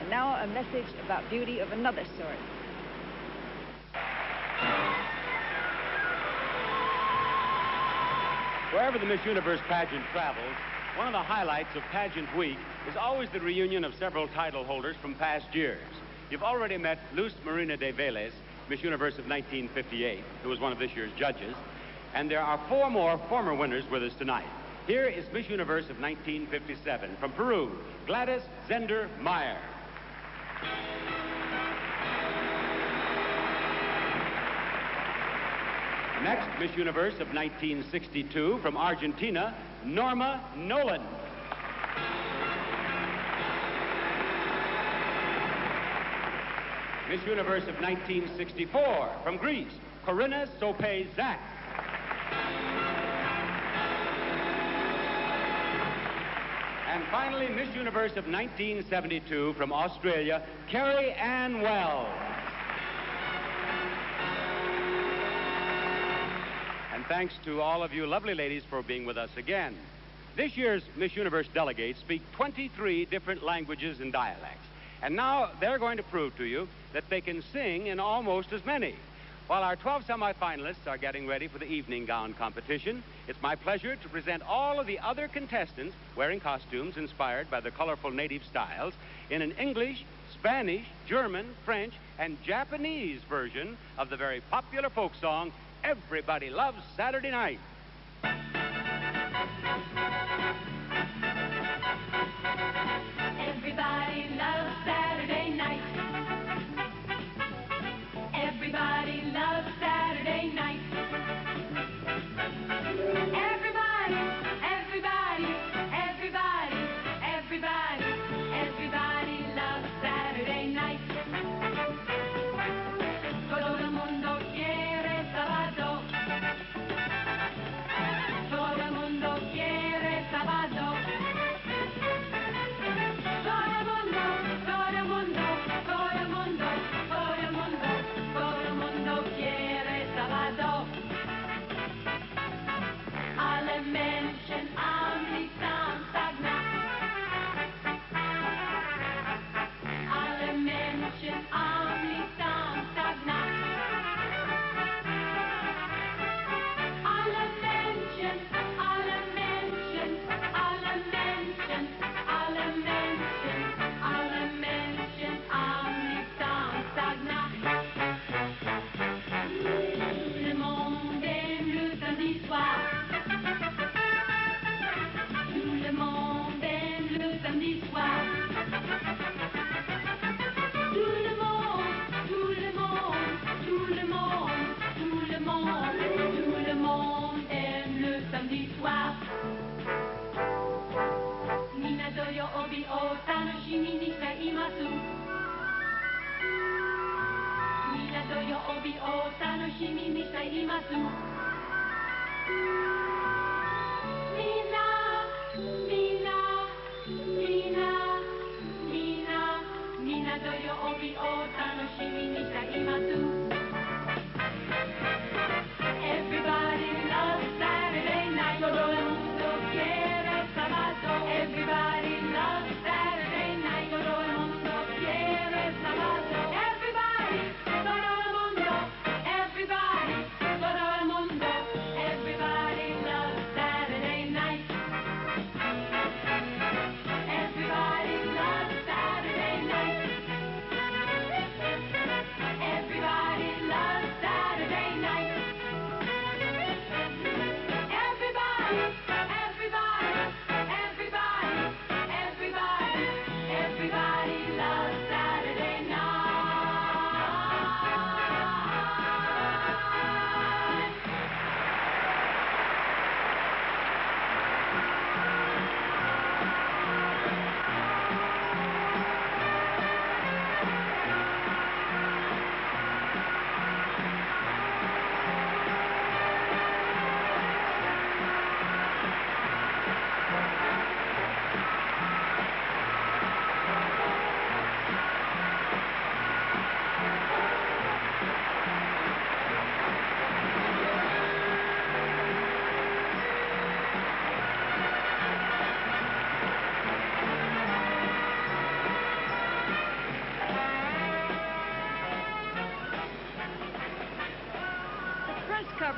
And now a message about beauty of another sort. Wherever the Miss Universe pageant travels, one of the highlights of Pageant Week is always the reunion of several title holders from past years. You've already met Luz Marina de Vélez, Miss Universe of 1958, who was one of this year's judges. And there are 4 more former winners with us tonight. Here is Miss Universe of 1957 from Peru, Gladys Zender Meyer. Next, Miss Universe of 1962 from Argentina, Norma Nolan. Miss Universe of 1964 from Greece, Corinna Sope-Zak. And finally, Miss Universe of 1972 from Australia, Carrie Ann Wells. And thanks to all of you lovely ladies for being with us again. This year's Miss Universe delegates speak 23 different languages and dialects. And now they're going to prove to you that they can sing in almost as many. While our 12 semifinalists are getting ready for the evening gown competition, it's my pleasure to present all of the other contestants wearing costumes inspired by the colorful native styles in an English, Spanish, German, French, and Japanese version of the very popular folk song, Everybody Loves Saturday Night. Everybody loves Saturday night. Everybody loves Saturday night. Everybody, everybody, everybody, everybody, everybody loves Saturday night. Todo el mundo quiere sábado. Todo el mundo quiere sábado. Alle Menschen am Lied Samstagnacht. Alle Menschen am Lied Samstagnacht. Alle Menschen, alle Menschen, alle Menschen, alle Menschen, alle Menschen am Lied Samstagnacht. Le monde est le samedi soir. Tout le monde aime le samedi soir. Tout le monde, tout le monde, tout le monde, tout le monde, tout le monde aime le samedi soir. Minadoyo obi o tanoshimi ni shite imasu. Minadoyo obi o tanoshimi ni shite imasu. Minadoyo obi o tanoshimi ni shite imasu. Everybody loves Saturday night. Todo el mundo quiere sábado. Everybody loves Saturday night. Todo el mundo quiere sábado. Everybody, todo el mundo. Everybody, todo el mundo. Everybody loves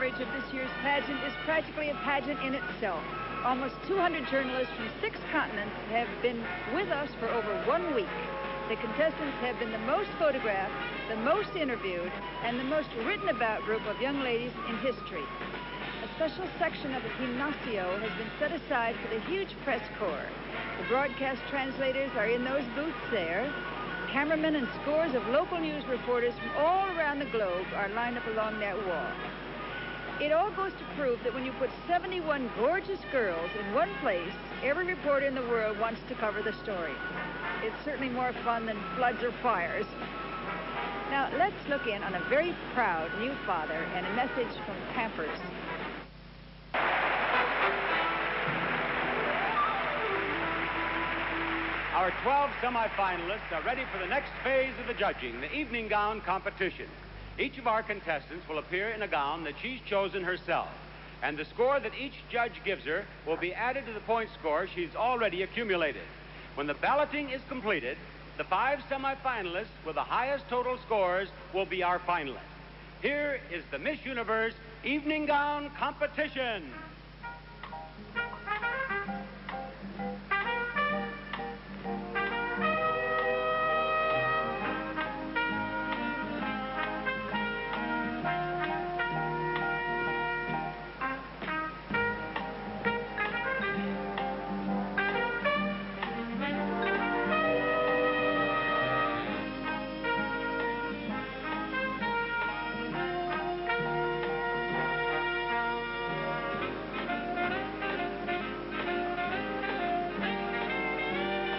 coverage of this year's pageant is practically a pageant in itself. Almost 200 journalists from 6 continents have been with us for over 1 week. The contestants have been the most photographed, the most interviewed, and the most written about group of young ladies in history. A special section of the gymnasio has been set aside for the huge press corps. The broadcast translators are in those booths there. Cameramen and scores of local news reporters from all around the globe are lined up along that wall. It all goes to prove that when you put 71 gorgeous girls in one place, every reporter in the world wants to cover the story. It's certainly more fun than floods or fires. Now, let's look in on a very proud new father and a message from Pampers. Our 12 semifinalists are ready for the next phase of the judging, the evening gown competition. Each of our contestants will appear in a gown that she's chosen herself, and the score that each judge gives her will be added to the point score she's already accumulated. When the balloting is completed, the 5 semifinalists with the highest total scores will be our finalists. Here is the Miss Universe Evening Gown Competition.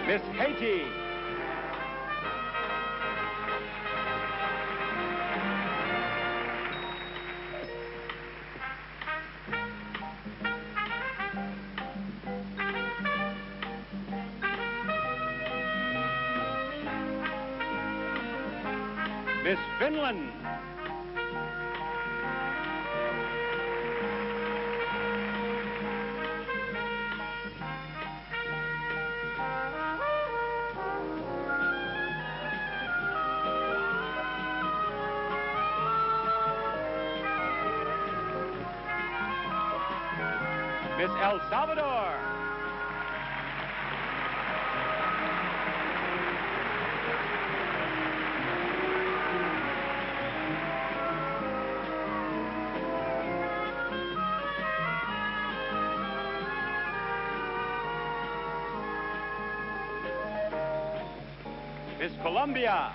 Miss Haiti. Miss Finland. Miss El Salvador. Miss Colombia.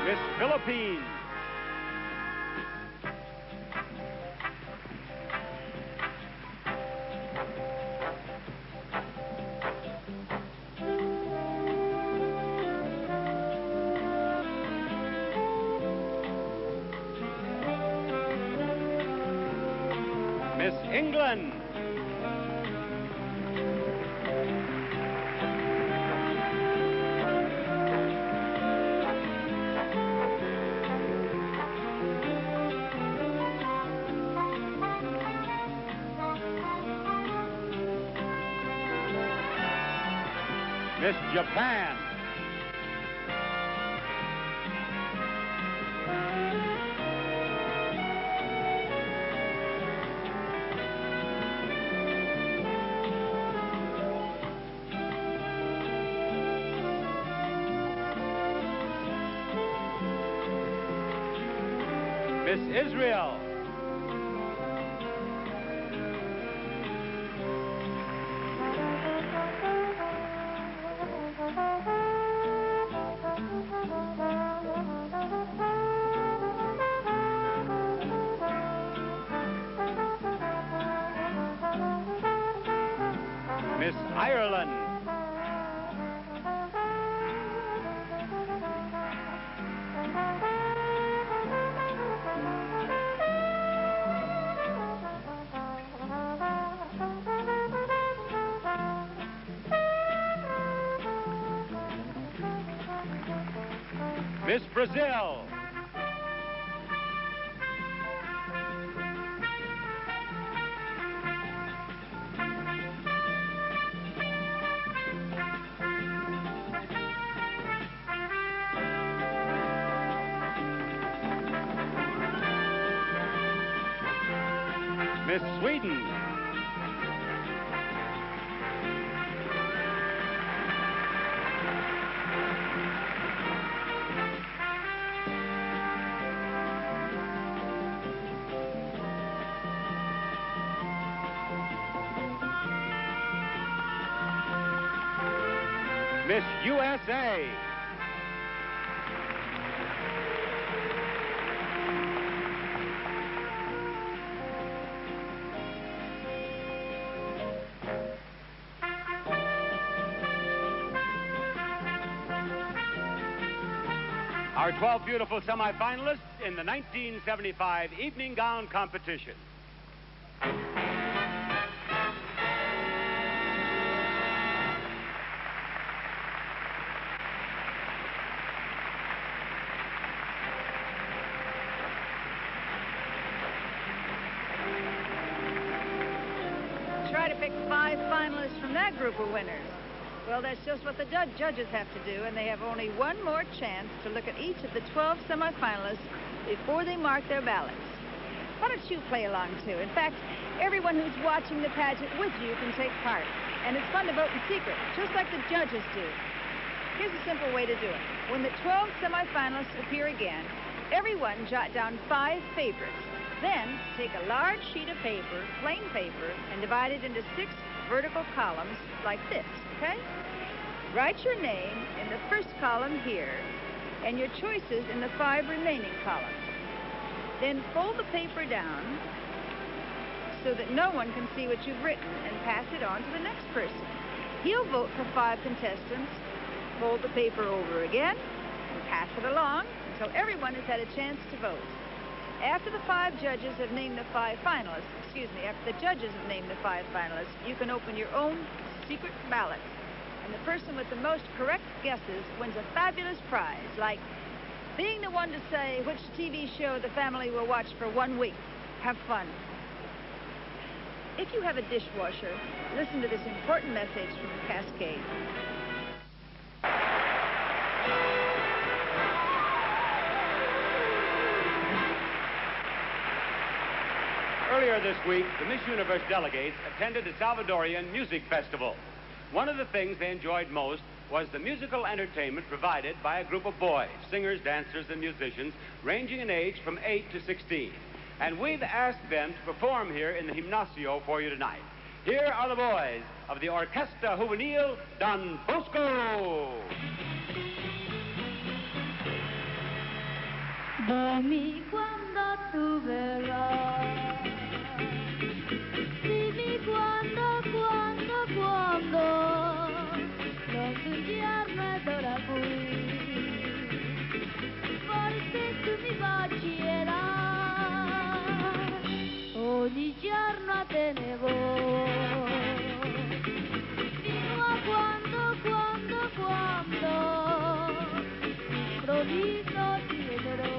Miss Philippines. Miss England. Miss Japan. Miss Israel. Miss Ireland. Miss Brazil. Miss Sweden. Miss USA. Our 12 beautiful semifinalists in the 1975 evening gown competition. Try to pick 5 finalists from that group of winners. Well, that's just what the judges have to do, and they have only one more chance to look at each of the 12 semifinalists before they mark their ballots. Why don't you play along, too? In fact, everyone who's watching the pageant with you can take part, and it's fun to vote in secret, just like the judges do. Here's a simple way to do it. When the 12 semifinalists appear again, everyone jot down 5 favorites. Then, take a large sheet of paper, plain paper, and divide it into 6 vertical columns like this, okay? Write your name in the first column here, and your choices in the 5 remaining columns. Then fold the paper down so that no one can see what you've written, and pass it on to the next person. He'll vote for 5 contestants, fold the paper over again, and pass it along until everyone has had a chance to vote. After the 5 judges have named the 5 finalists, after the judges have named the 5 finalists, you can open your own secret ballot. And the person with the most correct guesses wins a fabulous prize, like being the one to say which TV show the family will watch for 1 week. Have fun. If you have a dishwasher, listen to this important message from Cascade. Earlier this week, the Miss Universe delegates attended a Salvadorian music festival. One of the things they enjoyed most was the musical entertainment provided by a group of boys, singers, dancers, and musicians, ranging in age from 8 to 16. And we've asked them to perform here in the Gimnasio for you tonight. Here are the boys of the Orquesta Juvenil Don Bosco. Dime cuando tú verás. Dime cuando lo invierno è d'ora qui. Forse tu mi bacierai ogni giorno a te ne voy. Fino a quando improvviso ti vedrò.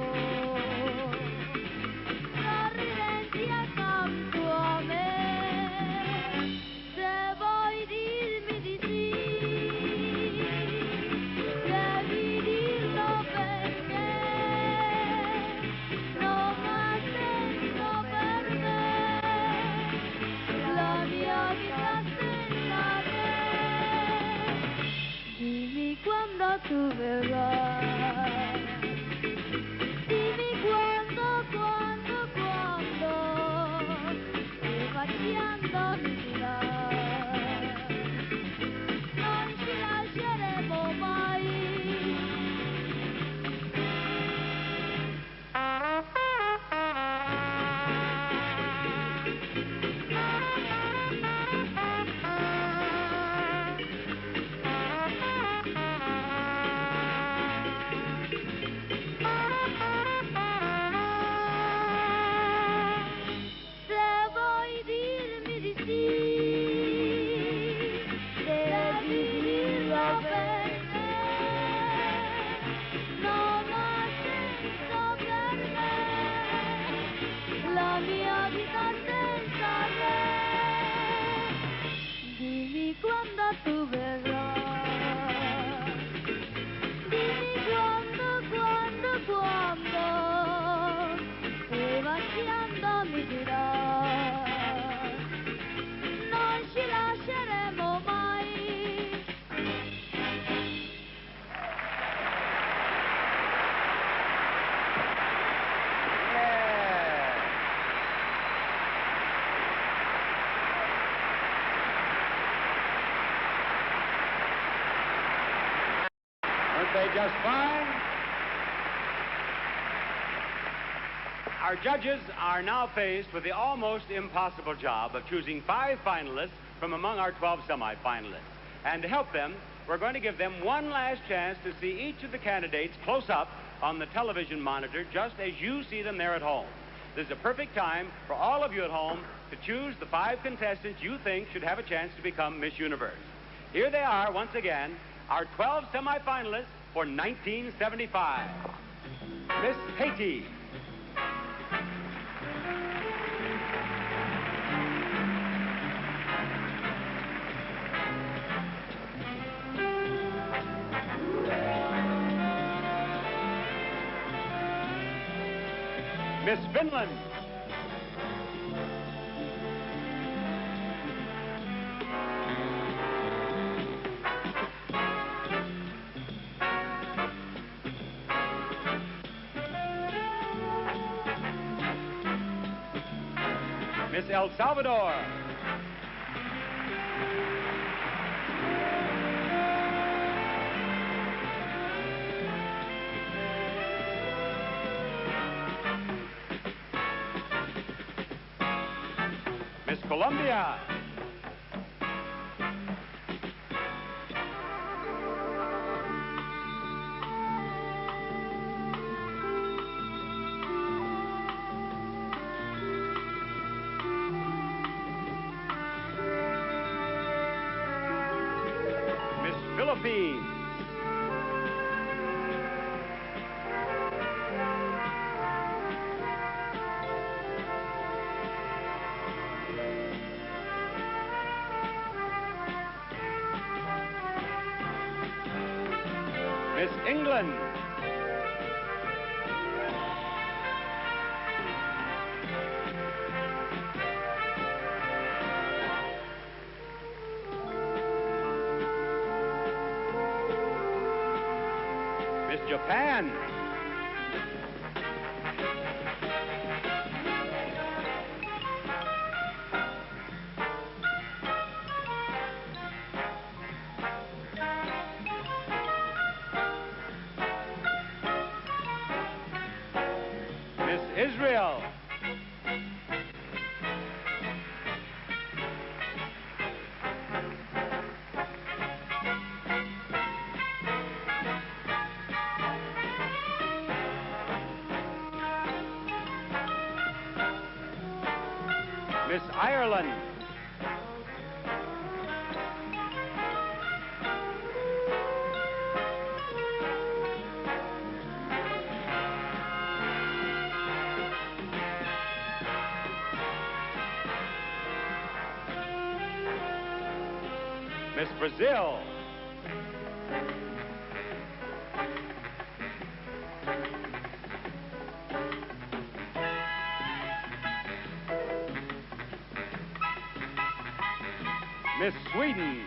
Sorridenti Okay, just fine. Our judges are now faced with the almost impossible job of choosing 5 finalists from among our 12 semifinalists. And to help them, we're going to give them one last chance to see each of the candidates close up on the television monitor, just as you see them there at home. This is a perfect time for all of you at home to choose the 5 contestants you think should have a chance to become Miss Universe. Here they are once again, our 12 semifinalists for 1975. Miss Haiti. Miss Finland. Miss El Salvador. Miss Colombia. Miss Philippines. Miss England. Miss Japan. Miss Israel. Miss Ireland. Miss Brazil. Miss Sweden.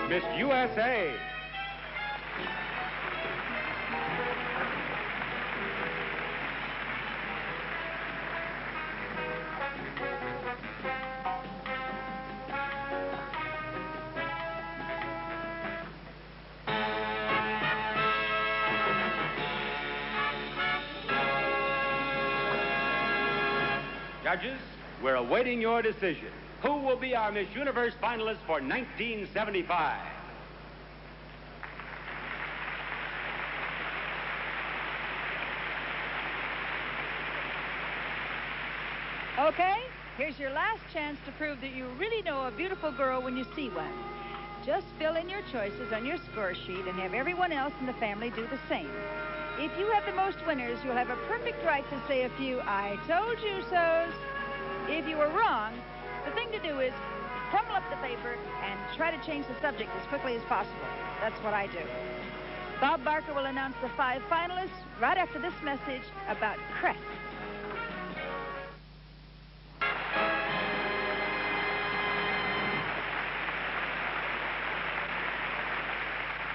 Miss USA. Judges, we're awaiting your decision. Who will be our Miss Universe finalist for 1975? Okay, here's your last chance to prove that you really know a beautiful girl when you see one. Just fill in your choices on your score sheet and have everyone else in the family do the same. If you have the most winners, you'll have a perfect right to say a few "I told you so's." If you were wrong, the thing to do is crumple up the paper and try to change the subject as quickly as possible. That's what I do. Bob Barker will announce the 5 finalists right after this message about crests.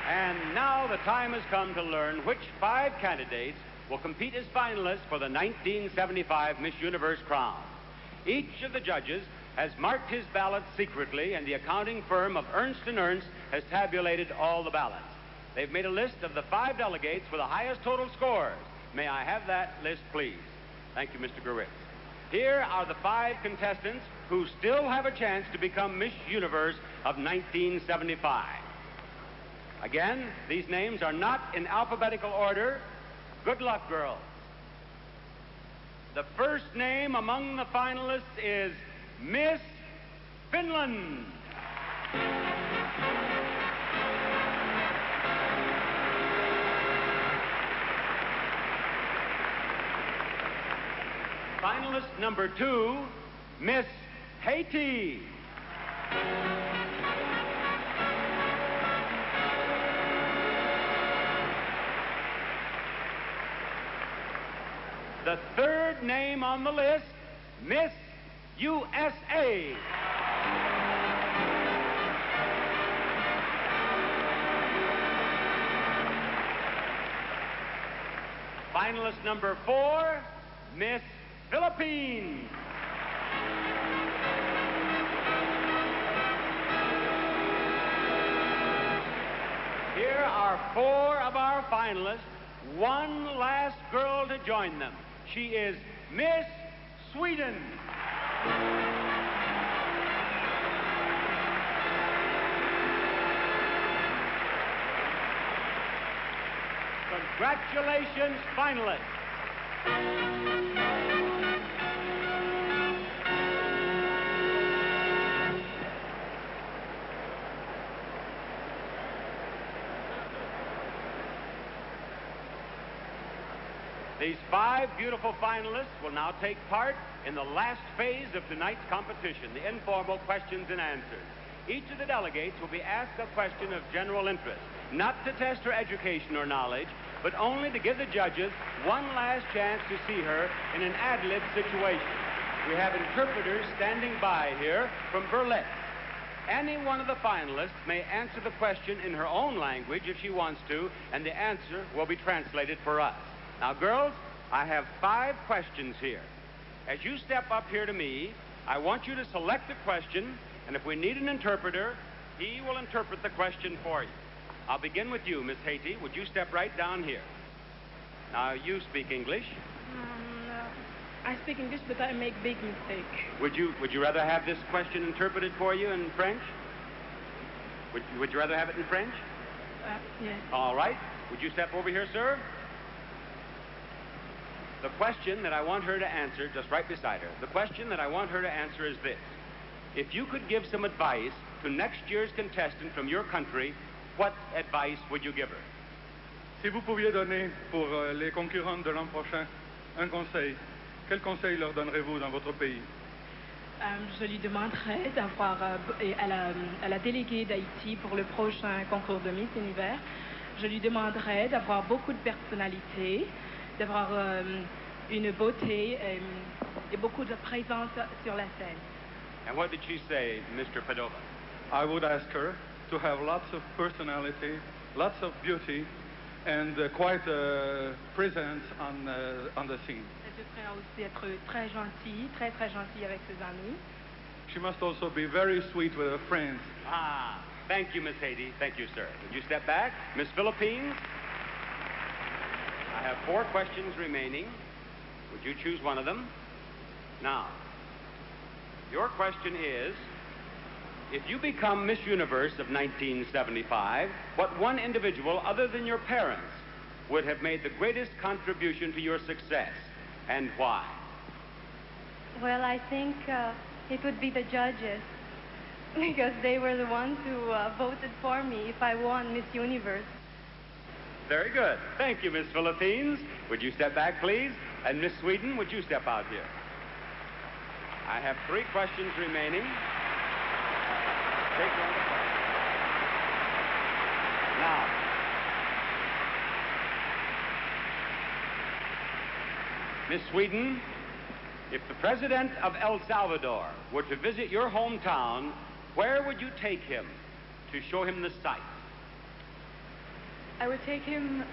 And now now the time has come to learn which 5 candidates will compete as finalists for the 1975 Miss Universe crown. Each of the judges has marked his ballot secretly, and the accounting firm of Ernst & Ernst has tabulated all the ballots. They've made a list of the 5 delegates with the highest total scores. May I have that list, please? Thank you, Mr. Gurwitz. Here are the 5 contestants who still have a chance to become Miss Universe of 1975. Again, these names are not in alphabetical order. Good luck, girls. The first name among the finalists is Miss Finland. Finalist number 2, Miss Haiti. The third name on the list, Miss USA. Finalist number 4, Miss Philippines. Here are 4 of our finalists. One last girl to join them. She is Miss Sweden. Congratulations, finalists. These 5 beautiful finalists will now take part in the last phase of tonight's competition, the informal questions and answers. Each of the delegates will be asked a question of general interest, not to test her education or knowledge, but only to give the judges one last chance to see her in an ad-lib situation. We have interpreters standing by here from Berlitz. Any one of the finalists may answer the question in her own language if she wants to, and the answer will be translated for us. Now, girls, I have 5 questions here. As you step up here to me, I want you to select a question, and if we need an interpreter, he will interpret the question for you. I'll begin with you, Miss Haiti. Would you step right down here? Now, you speak English. I speak English, but I make big mistake. Would you rather have this question interpreted for you in French? Would you rather have it in French? Yes. All right. Would you step over here, sir? The question that I want her to answer, just right beside her, the question that I want her to answer is this. If you could give some advice to next year's contestant from your country, what advice would you give her? Si vous pouviez donner pour les concurrents de l'an prochain un conseil, quel conseil leur donnerez-vous dans votre pays? Je lui demanderais d'avoir, à la déléguée d'Haïti pour le prochain concours de Miss Univers, je lui demanderais d'avoir beaucoup de personnalité, d'avoir une beauté et beaucoup de présence sur la scène. And what did she say, Mr. Padova? I would ask her to have lots of personality, lots of beauty, and quite a presence on the scene. Elle devrait aussi être très gentille, très gentille avec ses amis. She must also be very sweet with her friends. Ah, thank you, Miss Haiti. Thank you, sir. Would you step back? Miss Philippines? I have 4 questions remaining. Would you choose one of them? Now, your question is, if you become Miss Universe of 1975, what one individual other than your parents would have made the greatest contribution to your success, and why? Well, I think it would be the judges, because they were the ones who voted for me if I won Miss Universe. Very good. Thank you, Miss Philippines. Would you step back, please? And Miss Sweden, would you step out here? I have 3 questions remaining. Take one of the questions. Now, Miss Sweden, if the president of El Salvador were to visit your hometown, where would you take him to show him the sights? I would take him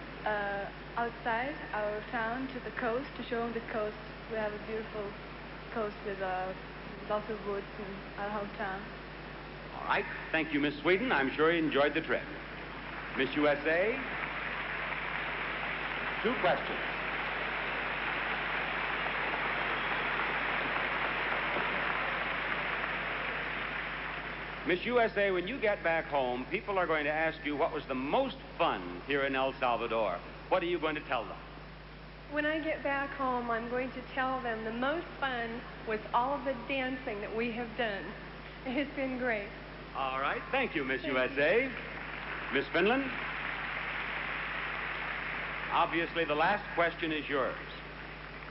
outside our town to the coast to show him the coast. We have a beautiful coast with lots of woods in our hometown. All right. Thank you, Miss Sweden. I'm sure you enjoyed the trip. Miss USA, 2 questions. Miss USA, when you get back home, people are going to ask you what was the most fun here in El Salvador. What are you going to tell them? When I get back home, I'm going to tell them the most fun was all of the dancing that we have done. It has been great. All right. Thank you, Miss USA. Miss Finland? Obviously, the last question is yours.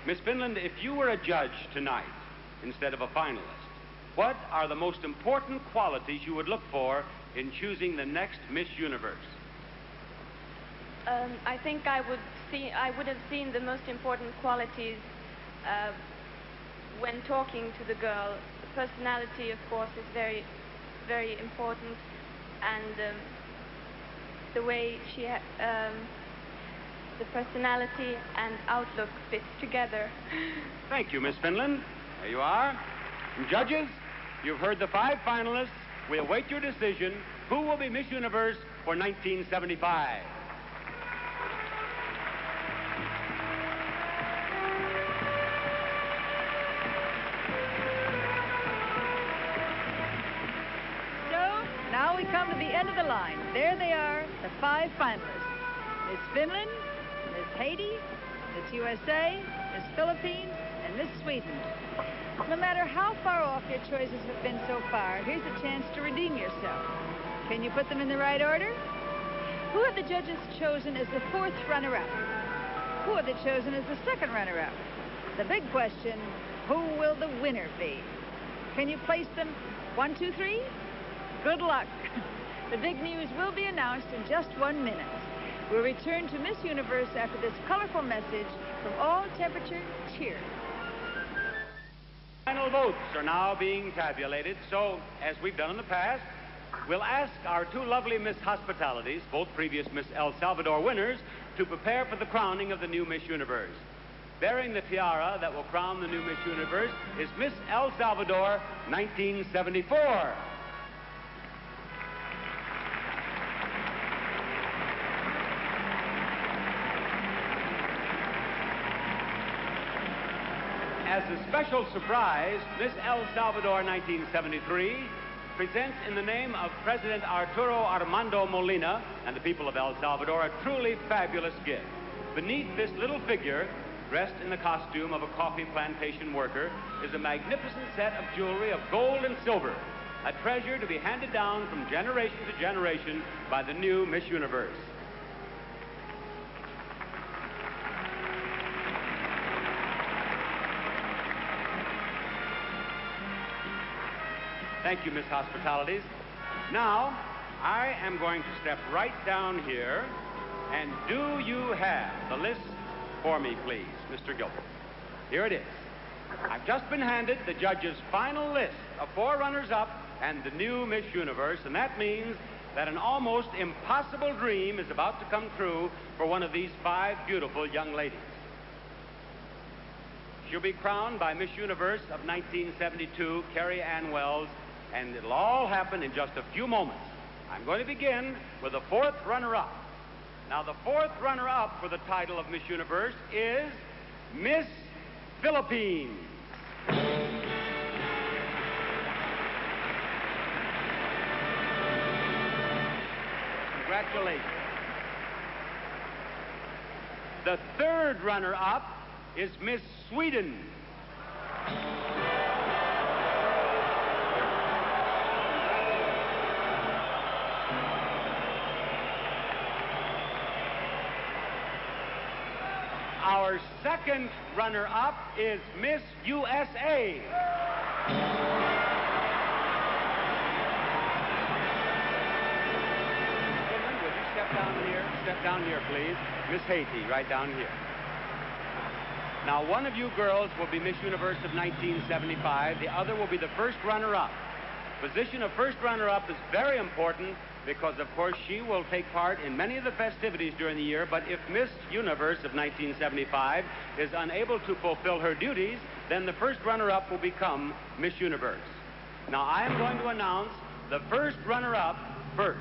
Miss Finland, if you were a judge tonight instead of a finalist, what are the most important qualities you would look for in choosing the next Miss Universe? I think I would have seen the most important qualities when talking to the girl. The personality, of course, is very, very important, and the way the personality and outlook fit together. Thank you, Miss Finland. There you are. And judges, you've heard the 5 finalists. We await your decision. Who will be Miss Universe for 1975? Now we come to the end of the line. There they are, the 5 finalists. Miss Finland, Miss Haiti, Miss USA, Miss Philippines, and Miss Sweden. No matter how far off your choices have been so far, here's a chance to redeem yourself. Can you put them in the right order? Who have the judges chosen as the 4th runner-up? Who have they chosen as the 2nd runner-up? The big question, who will the winner be? Can you place them 1, 2, 3? Good luck. The big news will be announced in just 1 minute. We'll return to Miss Universe after this colorful message from All Temperature Cheer. Final votes are now being tabulated, so, as we've done in the past, we'll ask our 2 lovely Miss Hospitalities, both previous Miss El Salvador winners, to prepare for the crowning of the new Miss Universe. Bearing the tiara that will crown the new Miss Universe is Miss El Salvador 1974. As a special surprise, Miss El Salvador 1973 presents in the name of President Arturo Armando Molina and the people of El Salvador a truly fabulous gift. Beneath this little figure, dressed in the costume of a coffee plantation worker, is a magnificent set of jewelry of gold and silver, a treasure to be handed down from generation to generation by the new Miss Universe. Thank you, Miss Hospitalities. Now, I am going to step right down here, and do you have the list for me, please, Mr. Gilbert? Here it is. I've just been handed the judge's final list of 4 runners-up and the new Miss Universe, and that means that an almost impossible dream is about to come true for one of these 5 beautiful young ladies. She'll be crowned by Miss Universe of 1972, Carrie Ann Wells, and it'll all happen in just a few moments. I'm going to begin with the 4th runner-up. Now, the 4th runner-up for the title of Miss Universe is Miss Philippines. Congratulations. The 3rd runner-up is Miss Sweden. Our 2nd runner-up is Miss USA. Finland, would you step down here? Step down here, please. Miss Haiti, right down here. Now, one of you girls will be Miss Universe of 1975. The other will be the 1st runner-up. Position of 1st runner-up is very important because, of course, she will take part in many of the festivities during the year, but if Miss Universe of 1975 is unable to fulfill her duties, then the first runner-up will become Miss Universe. Now, I am going to announce the first runner-up first.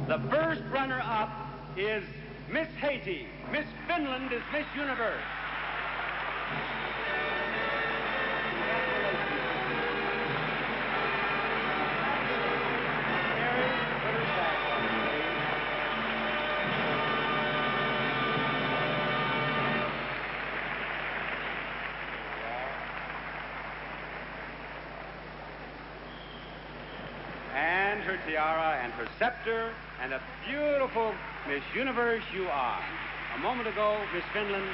The first runner-up is Miss Haiti. Miss Finland is Miss Universe. And her tiara and her scepter, and a beautiful Miss Universe you are. A moment ago, Miss Finland,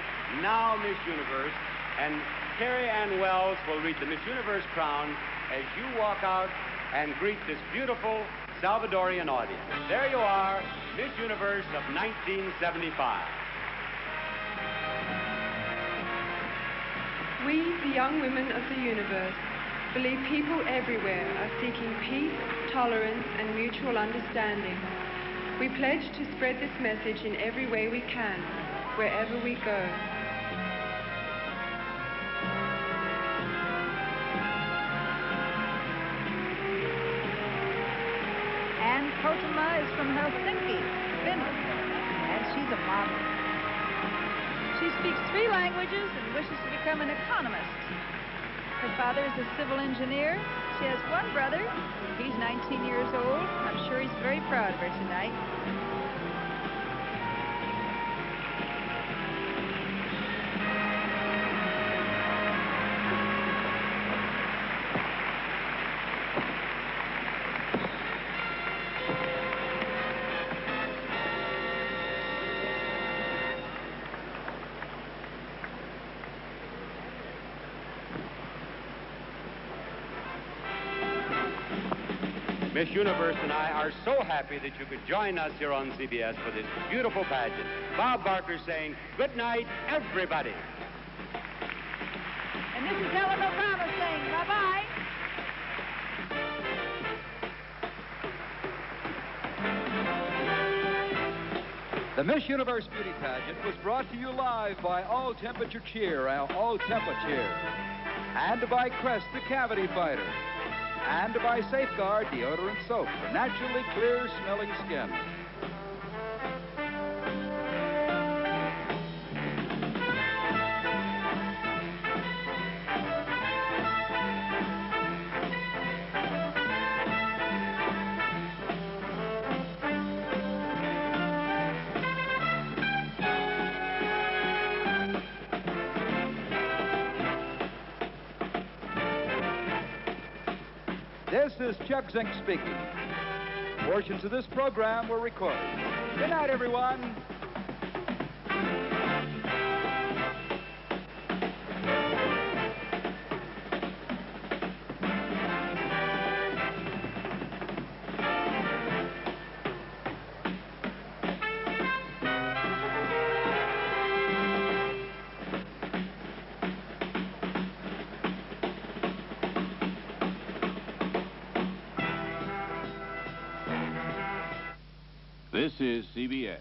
now Miss Universe, and Carrie Ann Wells will read the Miss Universe crown as you walk out and greet this beautiful Salvadorian audience. There you are, Miss Universe of 1975. We, the young women of the universe, believe people everywhere are seeking peace, tolerance, and mutual understanding. We pledge to spread this message in every way we can, wherever we go. Ann Kotama is from Helsinki, Finland, and she's a model. She speaks 3 languages and wishes to become an economist. Her father is a civil engineer. She has 1 brother. He's 19 years old. I'm sure he's very proud of her tonight. Miss Universe and I are so happy that you could join us here on CBS for this beautiful pageant. Bob Barker saying, good night, everybody. And this is Helen O'Connell saying bye-bye. The Miss Universe Beauty Pageant was brought to you live by All Temperature Cheer, All Temperature, and by Crest, the Cavity Fighter, and by Safeguard Deodorant Soap for naturally clear-smelling skin. This is Chuck Zink speaking. Portions of this program were recorded. Good night, everyone. This is CBS.